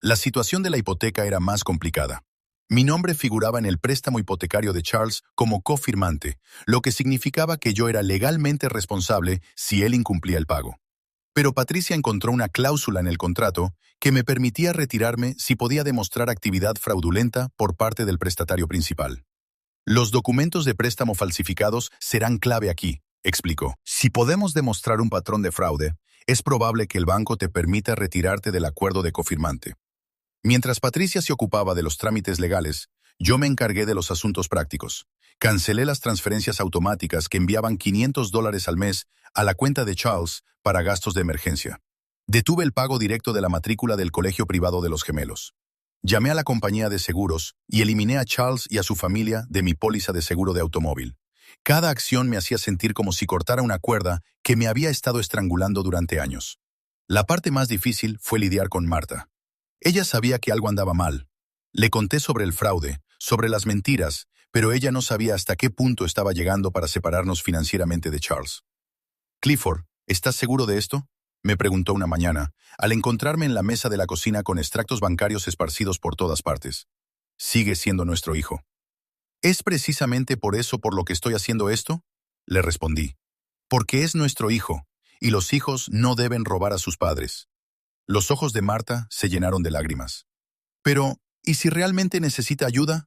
La situación de la hipoteca era más complicada. Mi nombre figuraba en el préstamo hipotecario de Charles como cofirmante, lo que significaba que yo era legalmente responsable si él incumplía el pago. Pero Patricia encontró una cláusula en el contrato que me permitía retirarme si podía demostrar actividad fraudulenta por parte del prestatario principal. Los documentos de préstamo falsificados serán clave aquí, explicó. Si podemos demostrar un patrón de fraude, es probable que el banco te permita retirarte del acuerdo de cofirmante. Mientras Patricia se ocupaba de los trámites legales, yo me encargué de los asuntos prácticos. Cancelé las transferencias automáticas que enviaban $500 al mes a la cuenta de Charles para gastos de emergencia. Detuve el pago directo de la matrícula del colegio privado de los gemelos. Llamé a la compañía de seguros y eliminé a Charles y a su familia de mi póliza de seguro de automóvil. Cada acción me hacía sentir como si cortara una cuerda que me había estado estrangulando durante años. La parte más difícil fue lidiar con Marta. Ella sabía que algo andaba mal. Le conté sobre el fraude, sobre las mentiras, pero ella no sabía hasta qué punto estaba llegando para separarnos financieramente de Charles. Clifford, ¿estás seguro de esto?, me preguntó una mañana, al encontrarme en la mesa de la cocina con extractos bancarios esparcidos por todas partes. Sigue siendo nuestro hijo. ¿Es precisamente por eso por lo que estoy haciendo esto?, le respondí. Porque es nuestro hijo, y los hijos no deben robar a sus padres. Los ojos de Marta se llenaron de lágrimas. Pero, ¿y si realmente necesita ayuda?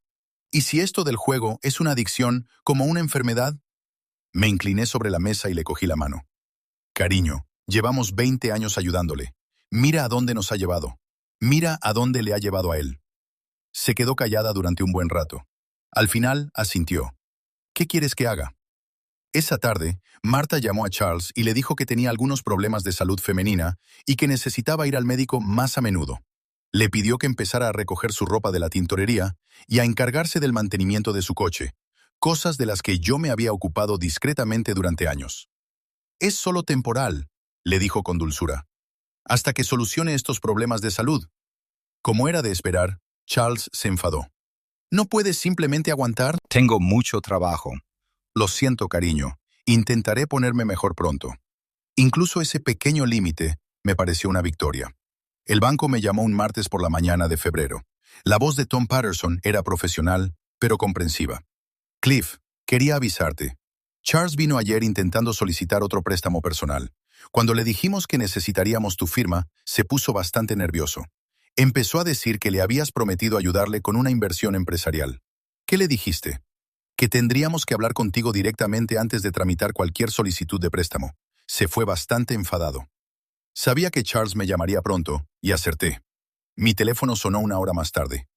¿Y si esto del juego es una adicción, como una enfermedad? Me incliné sobre la mesa y le cogí la mano. Cariño, llevamos 20 años ayudándole. Mira a dónde nos ha llevado. Mira a dónde le ha llevado a él. Se quedó callada durante un buen rato. Al final, asintió. ¿Qué quieres que haga? Esa tarde, Marta llamó a Charles y le dijo que tenía algunos problemas de salud femenina y que necesitaba ir al médico más a menudo. Le pidió que empezara a recoger su ropa de la tintorería y a encargarse del mantenimiento de su coche, cosas de las que yo me había ocupado discretamente durante años. Es solo temporal, le dijo con dulzura, hasta que solucione estos problemas de salud. Como era de esperar, Charles se enfadó. ¿No puedes simplemente aguantar? Tengo mucho trabajo. Lo siento, cariño. Intentaré ponerme mejor pronto. Incluso ese pequeño límite me pareció una victoria. El banco me llamó un martes por la mañana de febrero. La voz de Tom Patterson era profesional, pero comprensiva. Cliff, quería avisarte. Charles vino ayer intentando solicitar otro préstamo personal. Cuando le dijimos que necesitaríamos tu firma, se puso bastante nervioso. Empezó a decir que le habías prometido ayudarle con una inversión empresarial. ¿Qué le dijiste? Que tendríamos que hablar contigo directamente antes de tramitar cualquier solicitud de préstamo. Se fue bastante enfadado. Sabía que Charles me llamaría pronto, y acerté. Mi teléfono sonó una hora más tarde.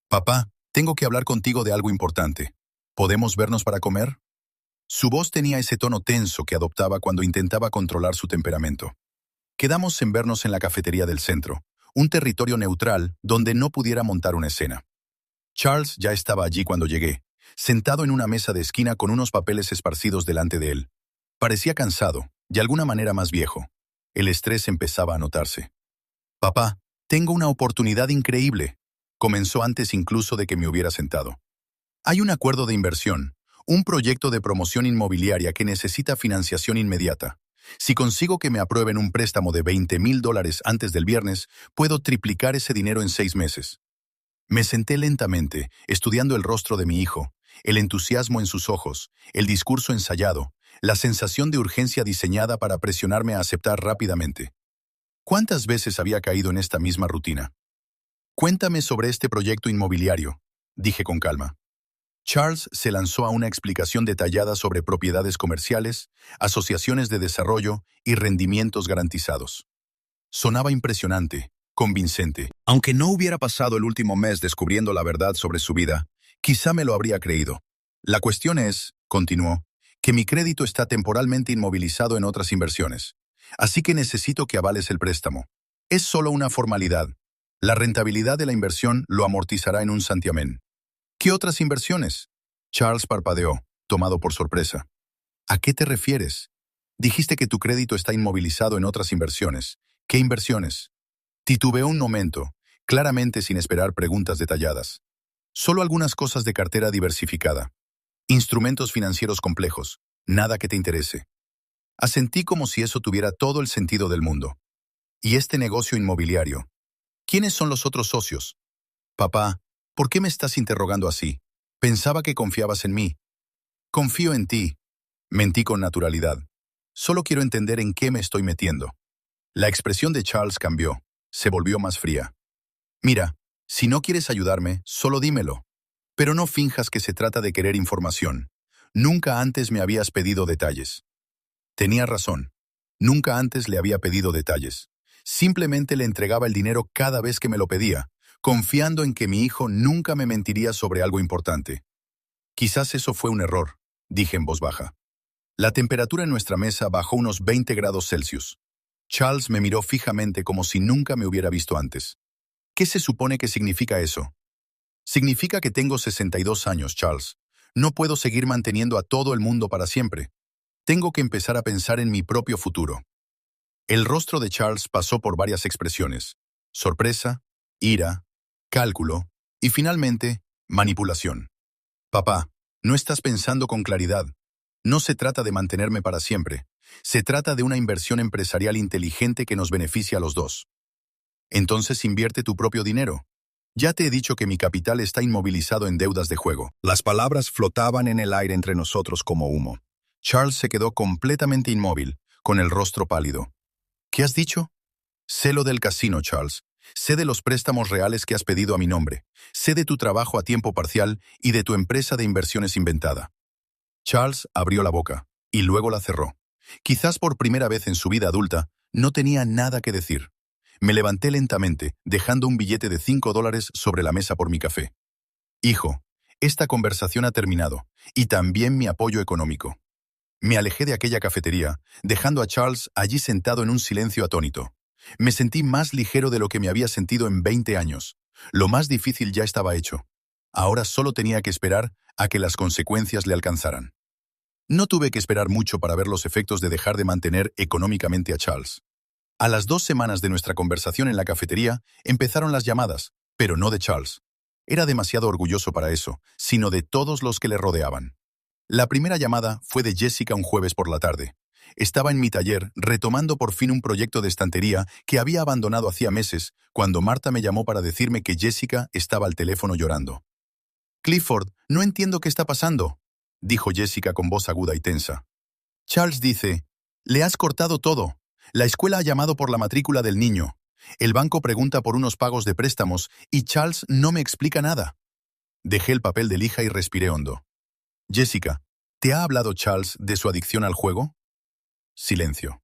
Papá, tengo que hablar contigo de algo importante. ¿Podemos vernos para comer? Su voz tenía ese tono tenso que adoptaba cuando intentaba controlar su temperamento. Quedamos en vernos en la cafetería del centro, un territorio neutral donde no pudiera montar una escena. Charles ya estaba allí cuando llegué, sentado en una mesa de esquina con unos papeles esparcidos delante de él. Parecía cansado, de alguna manera más viejo. El estrés empezaba a notarse. Papá, tengo una oportunidad increíble. Comenzó antes incluso de que me hubiera sentado. Hay un acuerdo de inversión, un proyecto de promoción inmobiliaria que necesita financiación inmediata. Si consigo que me aprueben un préstamo de $20,000 antes del viernes, puedo triplicar ese dinero en 6 meses. Me senté lentamente, estudiando el rostro de mi hijo, el entusiasmo en sus ojos, el discurso ensayado, la sensación de urgencia diseñada para presionarme a aceptar rápidamente. ¿Cuántas veces había caído en esta misma rutina? Cuéntame sobre este proyecto inmobiliario, dije con calma. Charles se lanzó a una explicación detallada sobre propiedades comerciales, asociaciones de desarrollo y rendimientos garantizados. Sonaba impresionante, convincente. Aunque no hubiera pasado el último mes descubriendo la verdad sobre su vida, quizá me lo habría creído. La cuestión es, continuó, que mi crédito está temporalmente inmovilizado en otras inversiones. Así que necesito que avales el préstamo. Es solo una formalidad. La rentabilidad de la inversión lo amortizará en un santiamén. ¿Qué otras inversiones? Charles parpadeó, tomado por sorpresa. ¿A qué te refieres? Dijiste que tu crédito está inmovilizado en otras inversiones. ¿Qué inversiones? Titubeó un momento, claramente sin esperar preguntas detalladas. Solo algunas cosas de cartera diversificada. Instrumentos financieros complejos. Nada que te interese. Asentí como si eso tuviera todo el sentido del mundo. ¿Y este negocio inmobiliario? ¿Quiénes son los otros socios? Papá, ¿por qué me estás interrogando así? Pensaba que confiabas en mí. Confío en ti. Mentí con naturalidad. Solo quiero entender en qué me estoy metiendo. La expresión de Charles cambió. Se volvió más fría. Mira, si no quieres ayudarme, solo dímelo. Pero no finjas que se trata de querer información. Nunca antes me habías pedido detalles. Tenía razón. Nunca antes le había pedido detalles. Simplemente le entregaba el dinero cada vez que me lo pedía, confiando en que mi hijo nunca me mentiría sobre algo importante. Quizás eso fue un error, dije en voz baja. La temperatura en nuestra mesa bajó unos 20 grados Celsius. Charles me miró fijamente como si nunca me hubiera visto antes. ¿Qué se supone que significa eso? Significa que tengo 62 años, Charles. No puedo seguir manteniendo a todo el mundo para siempre. Tengo que empezar a pensar en mi propio futuro. El rostro de Charles pasó por varias expresiones. Sorpresa, ira, cálculo y finalmente, manipulación. Papá, no estás pensando con claridad. No se trata de mantenerme para siempre. Se trata de una inversión empresarial inteligente que nos beneficia a los dos. Entonces invierte tu propio dinero. Ya te he dicho que mi capital está inmovilizado en deudas de juego. Las palabras flotaban en el aire entre nosotros como humo. Charles se quedó completamente inmóvil, con el rostro pálido. ¿Qué has dicho? Sé lo del casino, Charles. Sé de los préstamos reales que has pedido a mi nombre. Sé de tu trabajo a tiempo parcial y de tu empresa de inversiones inventada. Charles abrió la boca y luego la cerró. Quizás por primera vez en su vida adulta, no tenía nada que decir. Me levanté lentamente, dejando un billete de $5 sobre la mesa por mi café. Hijo, esta conversación ha terminado, y también mi apoyo económico. Me alejé de aquella cafetería, dejando a Charles allí sentado en un silencio atónito. Me sentí más ligero de lo que me había sentido en 20 años. Lo más difícil ya estaba hecho. Ahora solo tenía que esperar a que las consecuencias le alcanzaran. No tuve que esperar mucho para ver los efectos de dejar de mantener económicamente a Charles. A las 2 semanas de nuestra conversación en la cafetería, empezaron las llamadas, pero no de Charles. Era demasiado orgulloso para eso, sino de todos los que le rodeaban. La primera llamada fue de Jessica un jueves por la tarde. Estaba en mi taller, retomando por fin un proyecto de estantería que había abandonado hacía meses, cuando Marta me llamó para decirme que Jessica estaba al teléfono llorando. «Clifford, no entiendo qué está pasando», dijo Jessica con voz aguda y tensa. «Charles dice, le has cortado todo. La escuela ha llamado por la matrícula del niño. El banco pregunta por unos pagos de préstamos y Charles no me explica nada». Dejé el papel de lija y respiré hondo. «Jessica, ¿te ha hablado Charles de su adicción al juego?» Silencio.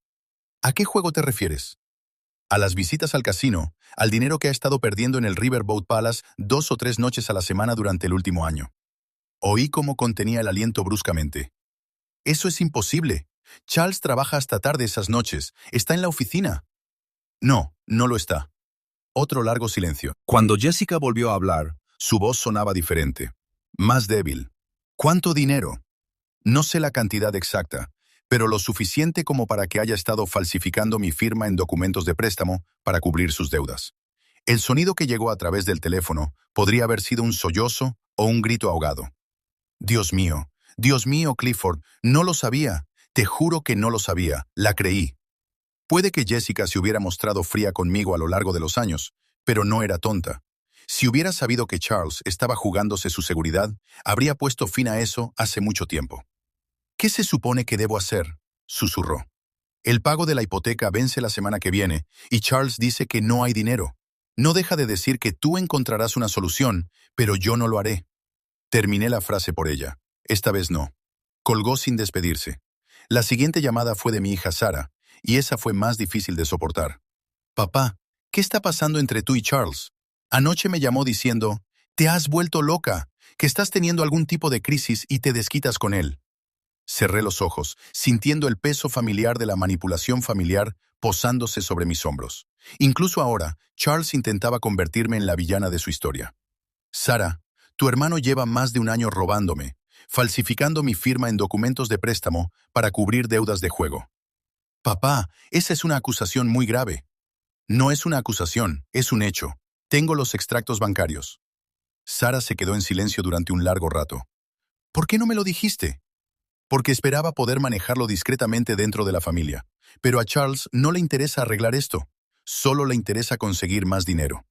«¿A qué juego te refieres?» «A las visitas al casino, al dinero que ha estado perdiendo en el Riverboat Palace 2 o 3 noches a la semana durante el último año». Oí cómo contenía el aliento bruscamente. «Eso es imposible. Charles trabaja hasta tarde esas noches. Está en la oficina». «No, no lo está». Otro largo silencio. Cuando Jessica volvió a hablar, su voz sonaba diferente, más débil. «¿Cuánto dinero?» «No sé la cantidad exacta, pero lo suficiente como para que haya estado falsificando mi firma en documentos de préstamo para cubrir sus deudas». El sonido que llegó a través del teléfono podría haber sido un sollozo o un grito ahogado. Dios mío, Clifford, no lo sabía. Te juro que no lo sabía. La creí. Puede que Jessica se hubiera mostrado fría conmigo a lo largo de los años, pero no era tonta. Si hubiera sabido que Charles estaba jugándose su seguridad, habría puesto fin a eso hace mucho tiempo. «¿Qué se supone que debo hacer?», susurró. «El pago de la hipoteca vence la semana que viene, y Charles dice que no hay dinero. No deja de decir que tú encontrarás una solución, pero yo no lo haré». Terminé la frase por ella. Esta vez no. Colgó sin despedirse. La siguiente llamada fue de mi hija Sara, y esa fue más difícil de soportar. «Papá, ¿qué está pasando entre tú y Charles? Anoche me llamó diciendo, te has vuelto loca, que estás teniendo algún tipo de crisis y te desquitas con él». Cerré los ojos, sintiendo el peso familiar de la manipulación familiar posándose sobre mis hombros. Incluso ahora, Charles intentaba convertirme en la villana de su historia. «Sara, tu hermano lleva más de un año robándome, falsificando mi firma en documentos de préstamo para cubrir deudas de juego». «Papá, esa es una acusación muy grave». «No es una acusación, es un hecho. Tengo los extractos bancarios». Sara se quedó en silencio durante un largo rato. «¿Por qué no me lo dijiste?» «Porque esperaba poder manejarlo discretamente dentro de la familia. Pero a Charles no le interesa arreglar esto. Solo le interesa conseguir más dinero».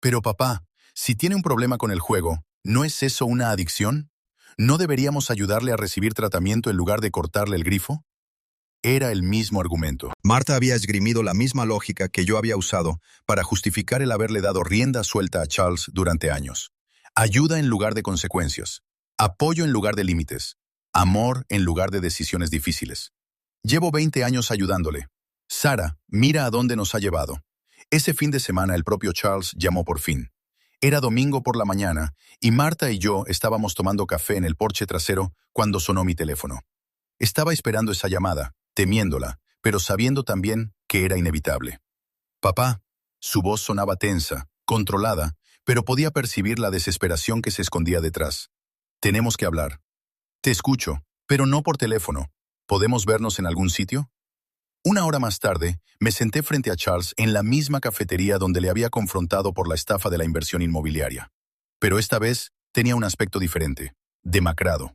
«Pero papá, si tiene un problema con el juego, ¿no es eso una adicción? ¿No deberíamos ayudarle a recibir tratamiento en lugar de cortarle el grifo?» Era el mismo argumento. Marta había esgrimido la misma lógica que yo había usado para justificar el haberle dado rienda suelta a Charles durante años. Ayuda en lugar de consecuencias. Apoyo en lugar de límites. Amor en lugar de decisiones difíciles. Llevo 20 años ayudándole. Sara, mira a dónde nos ha llevado. Ese fin de semana el propio Charles llamó por fin. Era domingo por la mañana y Marta y yo estábamos tomando café en el porche trasero cuando sonó mi teléfono. Estaba esperando esa llamada, temiéndola, pero sabiendo también que era inevitable. «Papá», su voz sonaba tensa, controlada, pero podía percibir la desesperación que se escondía detrás. «Tenemos que hablar». «Te escucho, pero no por teléfono. ¿Podemos vernos en algún sitio?» Una hora más tarde, me senté frente a Charles en la misma cafetería donde le había confrontado por la estafa de la inversión inmobiliaria. Pero esta vez tenía un aspecto diferente, demacrado.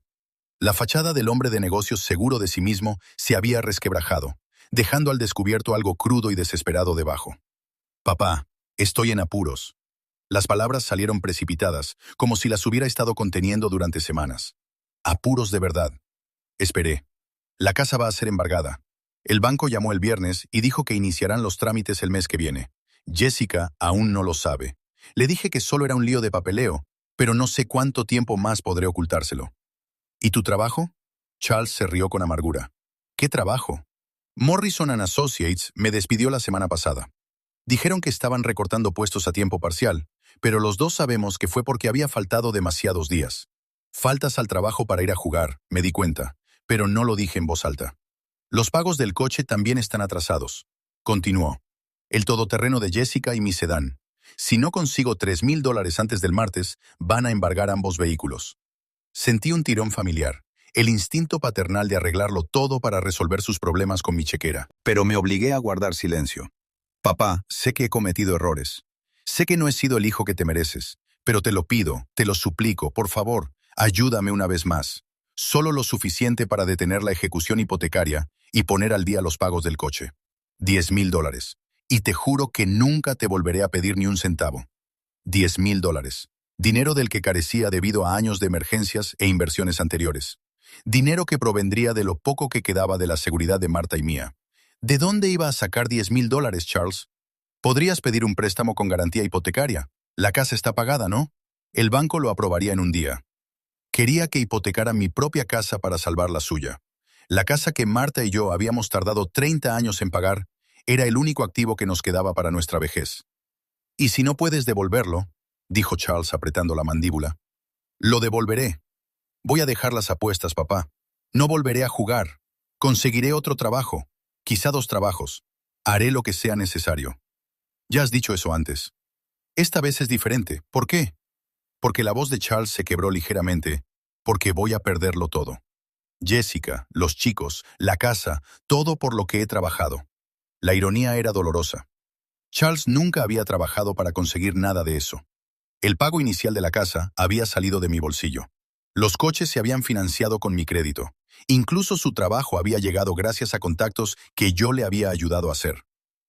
La fachada del hombre de negocios seguro de sí mismo se había resquebrajado, dejando al descubierto algo crudo y desesperado debajo. «Papá, estoy en apuros». Las palabras salieron precipitadas, como si las hubiera estado conteniendo durante semanas. Apuros de verdad. Esperé. La casa va a ser embargada. El banco llamó el viernes y dijo que iniciarán los trámites el mes que viene. Jessica aún no lo sabe. Le dije que solo era un lío de papeleo, pero no sé cuánto tiempo más podré ocultárselo. «¿Y tu trabajo?» Charles se rió con amargura. «¿Qué trabajo?» «Morrison & Associates me despidió la semana pasada». Dijeron que estaban recortando puestos a tiempo parcial, pero los dos sabemos que fue porque había faltado demasiados días. Faltas al trabajo para ir a jugar, me di cuenta, pero no lo dije en voz alta. Los pagos del coche también están atrasados. Continuó. El todoterreno de Jessica y mi sedán. Si no consigo $3,000 antes del martes, van a embargar ambos vehículos. Sentí un tirón familiar, el instinto paternal de arreglarlo todo para resolver sus problemas con mi chequera. Pero me obligué a guardar silencio. Papá, sé que he cometido errores. Sé que no he sido el hijo que te mereces, pero te lo pido, te lo suplico, por favor, ayúdame una vez más. Solo lo suficiente para detener la ejecución hipotecaria y poner al día los pagos del coche. $10,000. Y te juro que nunca te volveré a pedir ni un centavo. $10,000. Dinero del que carecía debido a años de emergencias e inversiones anteriores. Dinero que provendría de lo poco que quedaba de la seguridad de Marta y mía. ¿De dónde iba a sacar $10,000, Charles? Podrías pedir un préstamo con garantía hipotecaria. La casa está pagada, ¿no? El banco lo aprobaría en un día. Quería que hipotecara mi propia casa para salvar la suya. La casa que Marta y yo habíamos tardado 30 años en pagar era el único activo que nos quedaba para nuestra vejez. «Y si no puedes devolverlo», dijo Charles apretando la mandíbula, «lo devolveré. Voy a dejar las apuestas, papá. No volveré a jugar. Conseguiré otro trabajo, quizá 2 trabajos. Haré lo que sea necesario». Ya has dicho eso antes. Esta vez es diferente. ¿Por qué? Porque la voz de Charles se quebró ligeramente, porque voy a perderlo todo. Jessica, los chicos, la casa, todo por lo que he trabajado. La ironía era dolorosa. Charles nunca había trabajado para conseguir nada de eso. El pago inicial de la casa había salido de mi bolsillo. Los coches se habían financiado con mi crédito. Incluso su trabajo había llegado gracias a contactos que yo le había ayudado a hacer.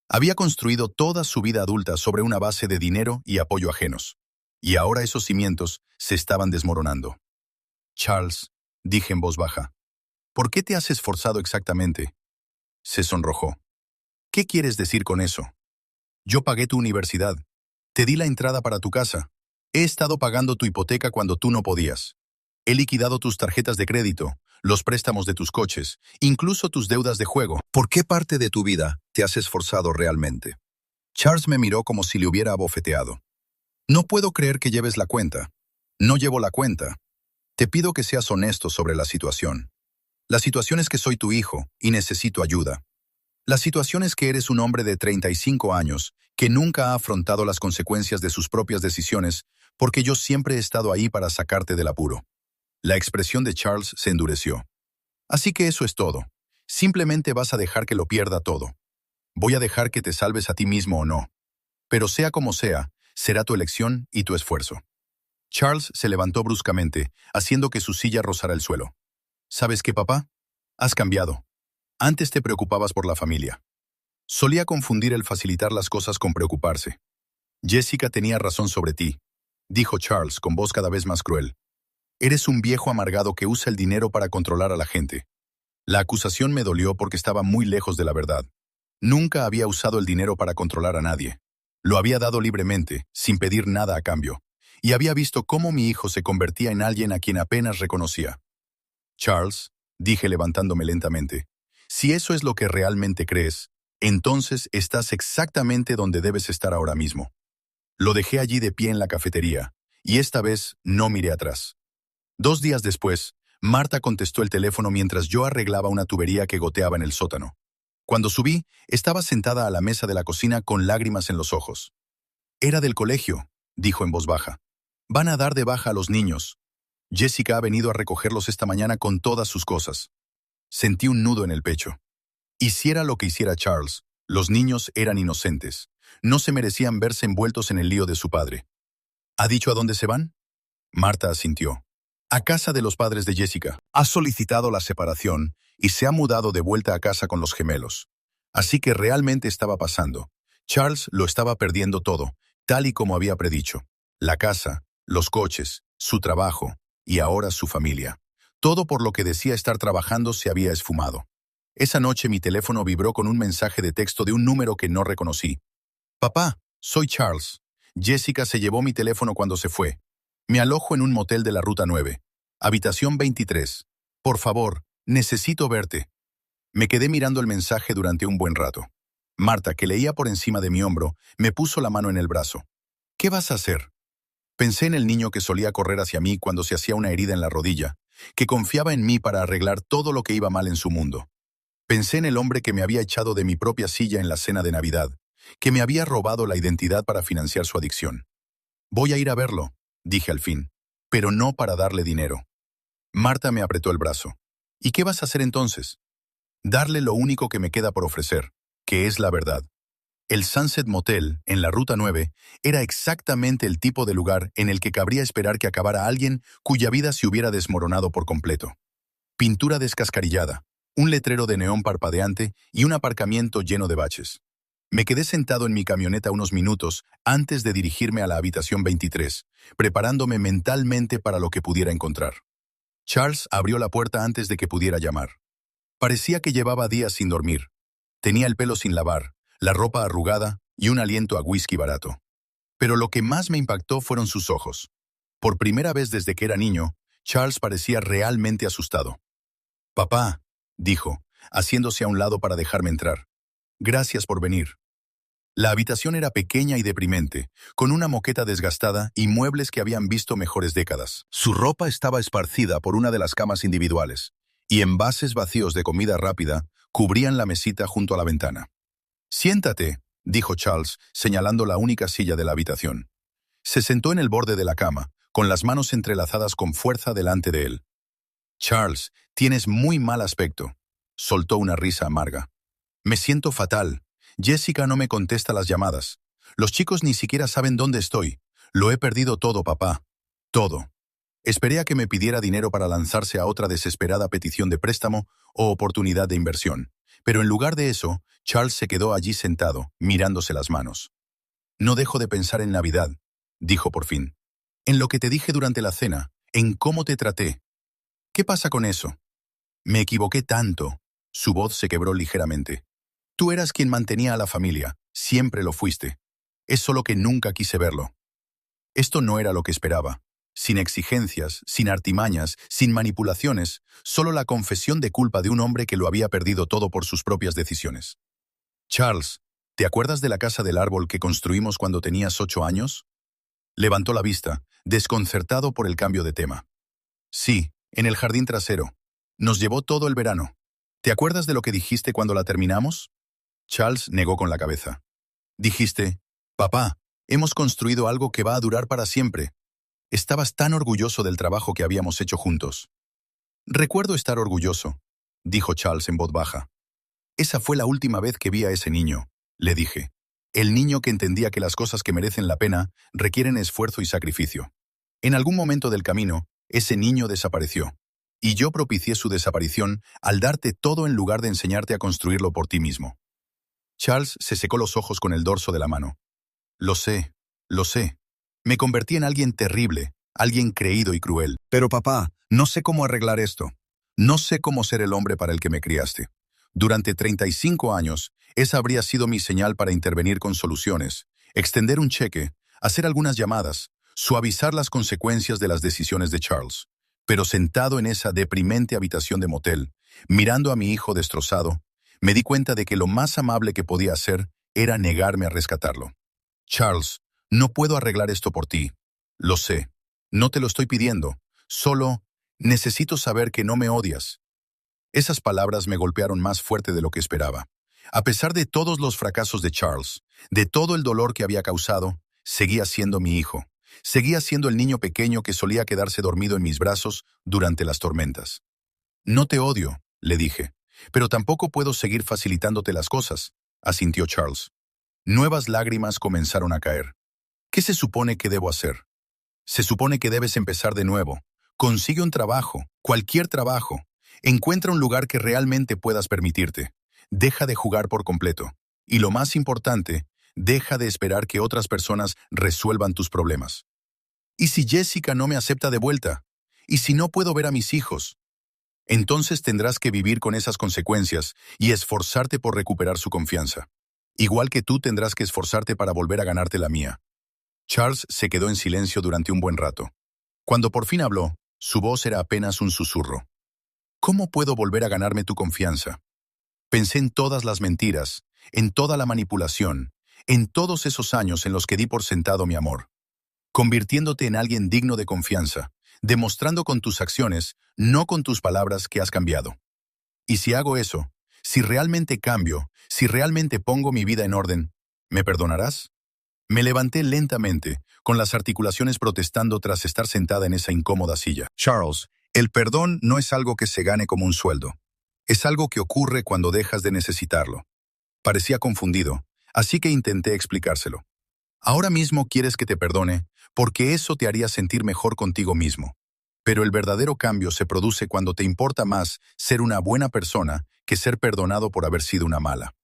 Había construido toda su vida adulta sobre una base de dinero y apoyo ajenos. Y ahora esos cimientos se estaban desmoronando. «Charles», dije en voz baja, «¿por qué te has esforzado exactamente?» Se sonrojó. «¿Qué quieres decir con eso? Yo pagué tu universidad. Te di la entrada para tu casa. He estado pagando tu hipoteca cuando tú no podías. He liquidado tus tarjetas de crédito, los préstamos de tus coches, incluso tus deudas de juego. ¿Por qué parte de tu vida te has esforzado realmente?» Charles me miró como si le hubiera abofeteado. «No puedo creer que lleves la cuenta. No llevo la cuenta. Te pido que seas honesto sobre la situación. La situación es que soy tu hijo y necesito ayuda. La situación es que eres un hombre de 35 años que nunca ha afrontado las consecuencias de sus propias decisiones porque yo siempre he estado ahí para sacarte del apuro». La expresión de Charles se endureció. «Así que eso es todo. Simplemente vas a dejar que lo pierda todo. Voy a dejar que te salves a ti mismo o no. Pero sea como sea, será tu elección y tu esfuerzo». Charles se levantó bruscamente, haciendo que su silla rozara el suelo. «¿Sabes qué, papá? Has cambiado. Antes te preocupabas por la familia. Solía confundir el facilitar las cosas con preocuparse. Jessica tenía razón sobre ti», dijo Charles con voz cada vez más cruel. «Eres un viejo amargado que usa el dinero para controlar a la gente». La acusación me dolió porque estaba muy lejos de la verdad. Nunca había usado el dinero para controlar a nadie. Lo había dado libremente, sin pedir nada a cambio, y había visto cómo mi hijo se convertía en alguien a quien apenas reconocía. «Charles», dije levantándome lentamente, «si eso es lo que realmente crees, entonces estás exactamente donde debes estar ahora mismo». Lo dejé allí de pie en la cafetería, y esta vez no miré atrás. 2 días después, Marta contestó el teléfono mientras yo arreglaba una tubería que goteaba en el sótano. Cuando subí, estaba sentada a la mesa de la cocina con lágrimas en los ojos. «Era del colegio», dijo en voz baja. «Van a dar de baja a los niños. Jessica ha venido a recogerlos esta mañana con todas sus cosas». Sentí un nudo en el pecho. Hiciera lo que hiciera Charles, los niños eran inocentes. No se merecían verse envueltos en el lío de su padre. «¿Ha dicho a dónde se van?» Marta asintió. «A casa de los padres de Jessica. Ha solicitado la separación y se ha mudado de vuelta a casa con los gemelos. Así que realmente estaba pasando. Charles lo estaba perdiendo todo, tal y como había predicho. La casa, los coches, su trabajo y ahora su familia. Todo por lo que decía estar trabajando se había esfumado. Esa noche mi teléfono vibró con un mensaje de texto de un número que no reconocí. «Papá, soy Charles. Jessica se llevó mi teléfono cuando se fue. Me alojo en un motel de la Ruta 9. Habitación 23. Por favor, necesito verte». Me quedé mirando el mensaje durante un buen rato. Marta, que leía por encima de mi hombro, me puso la mano en el brazo. ¿Qué vas a hacer? Pensé en el niño que solía correr hacia mí cuando se hacía una herida en la rodilla, que confiaba en mí para arreglar todo lo que iba mal en su mundo. Pensé en el hombre que me había echado de mi propia silla en la cena de Navidad, que me había robado la identidad para financiar su adicción. Voy a ir a verlo, dije al fin, pero no para darle dinero. Marta me apretó el brazo. ¿Y qué vas a hacer entonces? Darle lo único que me queda por ofrecer, que es la verdad. El Sunset Motel, en la Ruta 9, era exactamente el tipo de lugar en el que cabría esperar que acabara alguien cuya vida se hubiera desmoronado por completo. Pintura descascarillada, un letrero de neón parpadeante y un aparcamiento lleno de baches. Me quedé sentado en mi camioneta unos minutos antes de dirigirme a la habitación 23, preparándome mentalmente para lo que pudiera encontrar. Charles abrió la puerta antes de que pudiera llamar. Parecía que llevaba días sin dormir. Tenía el pelo sin lavar, la ropa arrugada y un aliento a whisky barato. Pero lo que más me impactó fueron sus ojos. Por primera vez desde que era niño, Charles parecía realmente asustado. «Papá», dijo, haciéndose a un lado para dejarme entrar. «Gracias por venir». La habitación era pequeña y deprimente, con una moqueta desgastada y muebles que habían visto mejores décadas. Su ropa estaba esparcida por una de las camas individuales, y envases vacíos de comida rápida cubrían la mesita junto a la ventana. «Siéntate», dijo Charles, señalando la única silla de la habitación. Se sentó en el borde de la cama, con las manos entrelazadas con fuerza delante de él. «Charles, tienes muy mal aspecto», soltó una risa amarga. «Me siento fatal. Jessica no me contesta las llamadas. Los chicos ni siquiera saben dónde estoy. Lo he perdido todo, papá. Todo». Esperé a que me pidiera dinero para lanzarse a otra desesperada petición de préstamo o oportunidad de inversión. Pero en lugar de eso, Charles se quedó allí sentado, mirándose las manos. «No dejo de pensar en Navidad», dijo por fin. «En lo que te dije durante la cena, en cómo te traté. ¿Qué pasa con eso?» «Me equivoqué tanto». Su voz se quebró ligeramente. «Tú eras quien mantenía a la familia. Siempre lo fuiste. Es solo que nunca quise verlo». Esto no era lo que esperaba. Sin exigencias, sin artimañas, sin manipulaciones, solo la confesión de culpa de un hombre que lo había perdido todo por sus propias decisiones. «Charles, ¿te acuerdas de la casa del árbol que construimos cuando tenías 8 años?» Levantó la vista, desconcertado por el cambio de tema. «Sí, en el jardín trasero. Nos llevó todo el verano. ¿Te acuerdas de lo que dijiste cuando la terminamos?» Charles negó con la cabeza. «Dijiste, papá, hemos construido algo que va a durar para siempre. Estabas tan orgulloso del trabajo que habíamos hecho juntos». «Recuerdo estar orgulloso», dijo Charles en voz baja. «Esa fue la última vez que vi a ese niño», le dije. «El niño que entendía que las cosas que merecen la pena requieren esfuerzo y sacrificio. En algún momento del camino, ese niño desapareció. Y yo propicié su desaparición al darte todo en lugar de enseñarte a construirlo por ti mismo». Charles se secó los ojos con el dorso de la mano. «Lo sé, lo sé. Me convertí en alguien terrible, alguien creído y cruel. Pero papá, no sé cómo arreglar esto. No sé cómo ser el hombre para el que me criaste. Durante 35 años, esa habría sido mi señal para intervenir con soluciones, extender un cheque, hacer algunas llamadas, suavizar las consecuencias de las decisiones de Charles. Pero sentado en esa deprimente habitación de motel, mirando a mi hijo destrozado, me di cuenta de que lo más amable que podía hacer era negarme a rescatarlo. «Charles, no puedo arreglar esto por ti. Lo sé. No te lo estoy pidiendo. Solo necesito saber que no me odias». Esas palabras me golpearon más fuerte de lo que esperaba. A pesar de todos los fracasos de Charles, de todo el dolor que había causado, seguía siendo mi hijo. Seguía siendo el niño pequeño que solía quedarse dormido en mis brazos durante las tormentas. «No te odio», le dije, «pero tampoco puedo seguir facilitándote las cosas», asintió Charles. Nuevas lágrimas comenzaron a caer. «¿Qué se supone que debo hacer?» «Se supone que debes empezar de nuevo. Consigue un trabajo, cualquier trabajo. Encuentra un lugar que realmente puedas permitirte. Deja de jugar por completo. Y lo más importante, deja de esperar que otras personas resuelvan tus problemas. ¿Y si Jessica no me acepta de vuelta? ¿Y si no puedo ver a mis hijos? Entonces tendrás que vivir con esas consecuencias y esforzarte por recuperar su confianza. Igual que tú tendrás que esforzarte para volver a ganarte la mía». Charles se quedó en silencio durante un buen rato. Cuando por fin habló, su voz era apenas un susurro. «¿Cómo puedo volver a ganarme tu confianza?» Pensé en todas las mentiras, en toda la manipulación, en todos esos años en los que di por sentado mi amor, convirtiéndote en alguien digno de confianza, demostrando con tus acciones, no con tus palabras, que has cambiado. Y si hago eso, si realmente cambio, si realmente pongo mi vida en orden, ¿me perdonarás? Me levanté lentamente, con las articulaciones protestando tras estar sentada en esa incómoda silla. Charles, el perdón no es algo que se gane como un sueldo. Es algo que ocurre cuando dejas de necesitarlo. Parecía confundido, así que intenté explicárselo. Ahora mismo quieres que te perdone, porque eso te haría sentir mejor contigo mismo. Pero el verdadero cambio se produce cuando te importa más ser una buena persona que ser perdonado por haber sido una mala.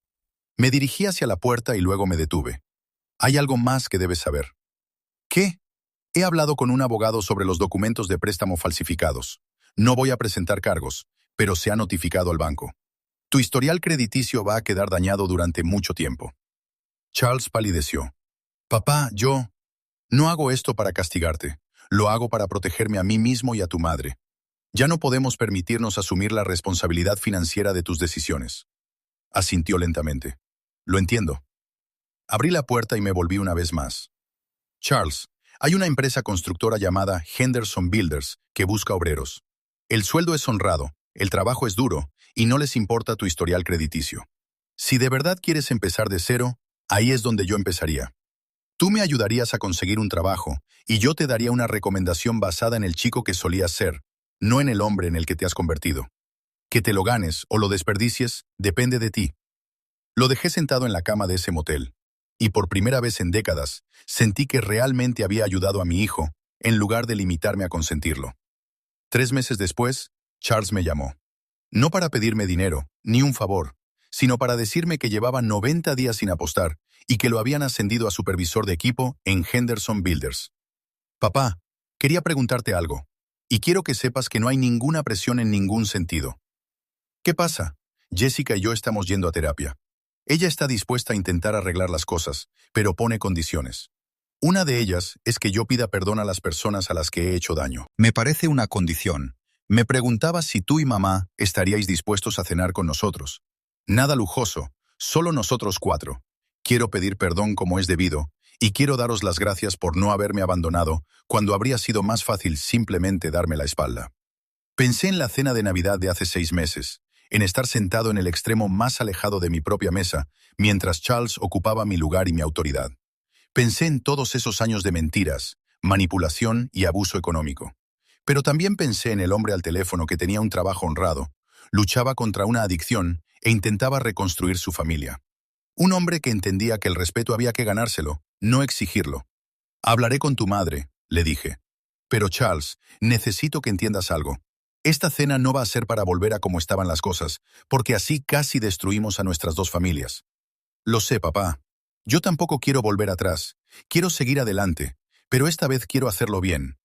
Me dirigí hacia la puerta y luego me detuve. Hay algo más que debes saber. ¿Qué? He hablado con un abogado sobre los documentos de préstamo falsificados. No voy a presentar cargos, pero se ha notificado al banco. Tu historial crediticio va a quedar dañado durante mucho tiempo. Charles palideció. Papá, yo no hago esto para castigarte. Lo hago para protegerme a mí mismo y a tu madre. Ya no podemos permitirnos asumir la responsabilidad financiera de tus decisiones. Asintió lentamente. Lo entiendo. Abrí la puerta y me volví una vez más. Charles, hay una empresa constructora llamada Henderson Builders que busca obreros. El sueldo es honrado, el trabajo es duro y no les importa tu historial crediticio. Si de verdad quieres empezar de cero, ahí es donde yo empezaría. Tú me ayudarías a conseguir un trabajo y yo te daría una recomendación basada en el chico que solías ser, no en el hombre en el que te has convertido. Que te lo ganes o lo desperdicies depende de ti. Lo dejé sentado en la cama de ese motel. Y por primera vez en décadas, sentí que realmente había ayudado a mi hijo, en lugar de limitarme a consentirlo. 3 meses después, Charles me llamó. No para pedirme dinero, ni un favor, sino para decirme que llevaba 90 días sin apostar y que lo habían ascendido a supervisor de equipo en Henderson Builders. Papá, quería preguntarte algo, y quiero que sepas que no hay ninguna presión en ningún sentido. ¿Qué pasa? Jessica y yo estamos yendo a terapia. Ella está dispuesta a intentar arreglar las cosas, pero pone condiciones. Una de ellas es que yo pida perdón a las personas a las que he hecho daño. Me parece una condición. Me preguntaba si tú y mamá estaríais dispuestos a cenar con nosotros. Nada lujoso, solo nosotros 4. Quiero pedir perdón como es debido, y quiero daros las gracias por no haberme abandonado cuando habría sido más fácil simplemente darme la espalda. Pensé en la cena de Navidad de hace 6 meses, en estar sentado en el extremo más alejado de mi propia mesa, mientras Charles ocupaba mi lugar y mi autoridad. Pensé en todos esos años de mentiras, manipulación y abuso económico. Pero también pensé en el hombre al teléfono que tenía un trabajo honrado, luchaba contra una adicción e intentaba reconstruir su familia. Un hombre que entendía que el respeto había que ganárselo, no exigirlo. Hablaré con tu madre, le dije. Pero Charles, necesito que entiendas algo. Esta cena no va a ser para volver a como estaban las cosas, porque así casi destruimos a nuestras 2 familias. Lo sé, papá. Yo tampoco quiero volver atrás. Quiero seguir adelante, pero esta vez quiero hacerlo bien.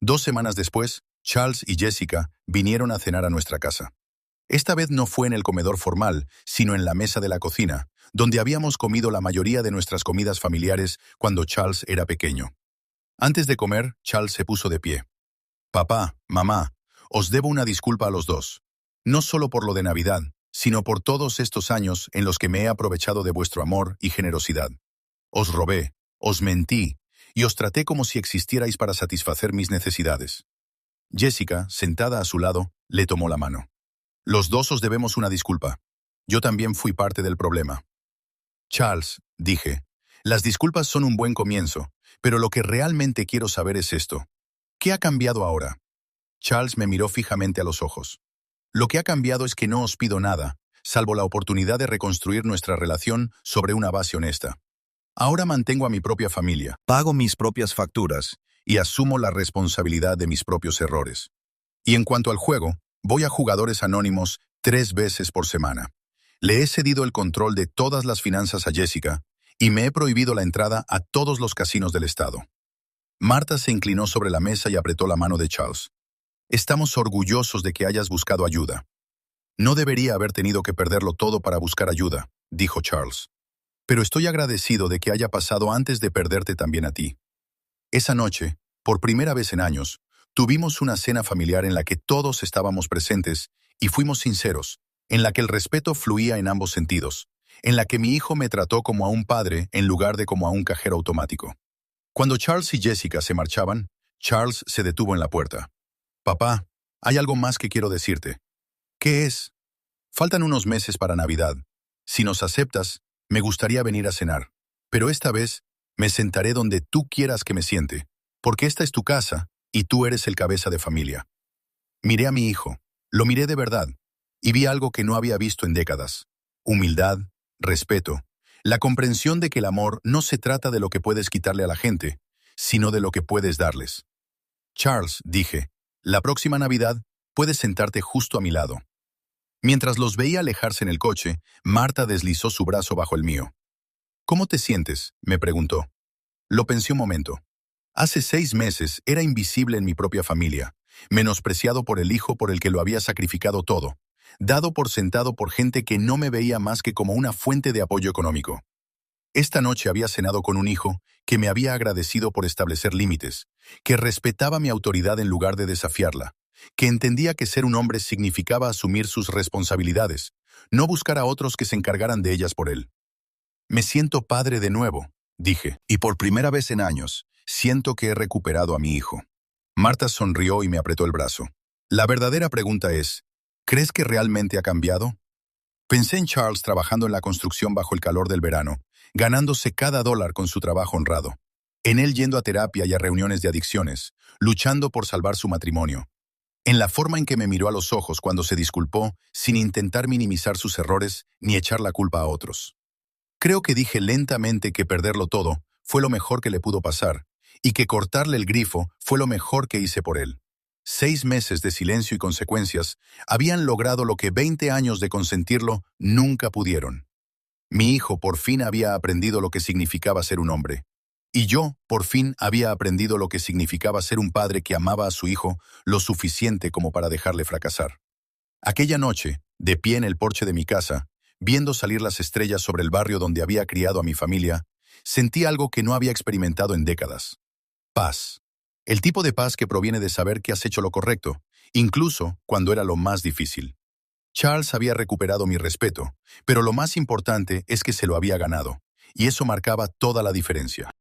2 semanas después, Charles y Jessica vinieron a cenar a nuestra casa. Esta vez no fue en el comedor formal, sino en la mesa de la cocina, donde habíamos comido la mayoría de nuestras comidas familiares cuando Charles era pequeño. Antes de comer, Charles se puso de pie. Papá, mamá, os debo una disculpa a los 2. No solo por lo de Navidad, sino por todos estos años en los que me he aprovechado de vuestro amor y generosidad. Os robé, os mentí, y os traté como si existierais para satisfacer mis necesidades. Jessica, sentada a su lado, le tomó la mano. Los 2 os debemos una disculpa. Yo también fui parte del problema. Charles, dije, las disculpas son un buen comienzo, pero lo que realmente quiero saber es esto. ¿Qué ha cambiado ahora? Charles me miró fijamente a los ojos. Lo que ha cambiado es que no os pido nada, salvo la oportunidad de reconstruir nuestra relación sobre una base honesta. Ahora mantengo a mi propia familia, pago mis propias facturas y asumo la responsabilidad de mis propios errores. Y en cuanto al juego, voy a jugadores anónimos 3 veces por semana. Le he cedido el control de todas las finanzas a Jessica y me he prohibido la entrada a todos los casinos del estado. Marta se inclinó sobre la mesa y apretó la mano de Charles. Estamos orgullosos de que hayas buscado ayuda. No debería haber tenido que perderlo todo para buscar ayuda, dijo Charles. Pero estoy agradecido de que haya pasado antes de perderte también a ti. Esa noche, por primera vez en años, tuvimos una cena familiar en la que todos estábamos presentes y fuimos sinceros, en la que el respeto fluía en ambos sentidos, en la que mi hijo me trató como a un padre en lugar de como a un cajero automático. Cuando Charles y Jessica se marchaban, Charles se detuvo en la puerta. Papá, hay algo más que quiero decirte. ¿Qué es? Faltan unos meses para Navidad. Si nos aceptas, me gustaría venir a cenar. Pero esta vez me sentaré donde tú quieras que me siente, porque esta es tu casa y tú eres el cabeza de familia. Miré a mi hijo, lo miré de verdad, y vi algo que no había visto en décadas. Humildad, respeto, la comprensión de que el amor no se trata de lo que puedes quitarle a la gente, sino de lo que puedes darles. Charles, dije, la próxima Navidad puedes sentarte justo a mi lado. Mientras los veía alejarse en el coche, Marta deslizó su brazo bajo el mío. ¿Cómo te sientes?, me preguntó. Lo pensé un momento. Hace 6 meses era invisible en mi propia familia, menospreciado por el hijo por el que lo había sacrificado todo, dado por sentado por gente que no me veía más que como una fuente de apoyo económico. Esta noche había cenado con un hijo que me había agradecido por establecer límites, que respetaba mi autoridad en lugar de desafiarla, que entendía que ser un hombre significaba asumir sus responsabilidades, no buscar a otros que se encargaran de ellas por él. Me siento padre de nuevo, dije, y por primera vez en años, siento que he recuperado a mi hijo. Marta sonrió y me apretó el brazo. La verdadera pregunta es, ¿crees que realmente ha cambiado? Pensé en Charles trabajando en la construcción bajo el calor del verano, ganándose cada dólar con su trabajo honrado. En él yendo a terapia y a reuniones de adicciones, luchando por salvar su matrimonio. En la forma en que me miró a los ojos cuando se disculpó, sin intentar minimizar sus errores ni echar la culpa a otros. Creo que dije lentamente que perderlo todo fue lo mejor que le pudo pasar, y que cortarle el grifo fue lo mejor que hice por él. 6 meses de silencio y consecuencias habían logrado lo que 20 años de consentirlo nunca pudieron. Mi hijo por fin había aprendido lo que significaba ser un hombre. Y yo, por fin, había aprendido lo que significaba ser un padre que amaba a su hijo lo suficiente como para dejarle fracasar. Aquella noche, de pie en el porche de mi casa, viendo salir las estrellas sobre el barrio donde había criado a mi familia, sentí algo que no había experimentado en décadas. Paz. El tipo de paz que proviene de saber que has hecho lo correcto, incluso cuando era lo más difícil. Charles había recuperado mi respeto, pero lo más importante es que se lo había ganado, y eso marcaba toda la diferencia.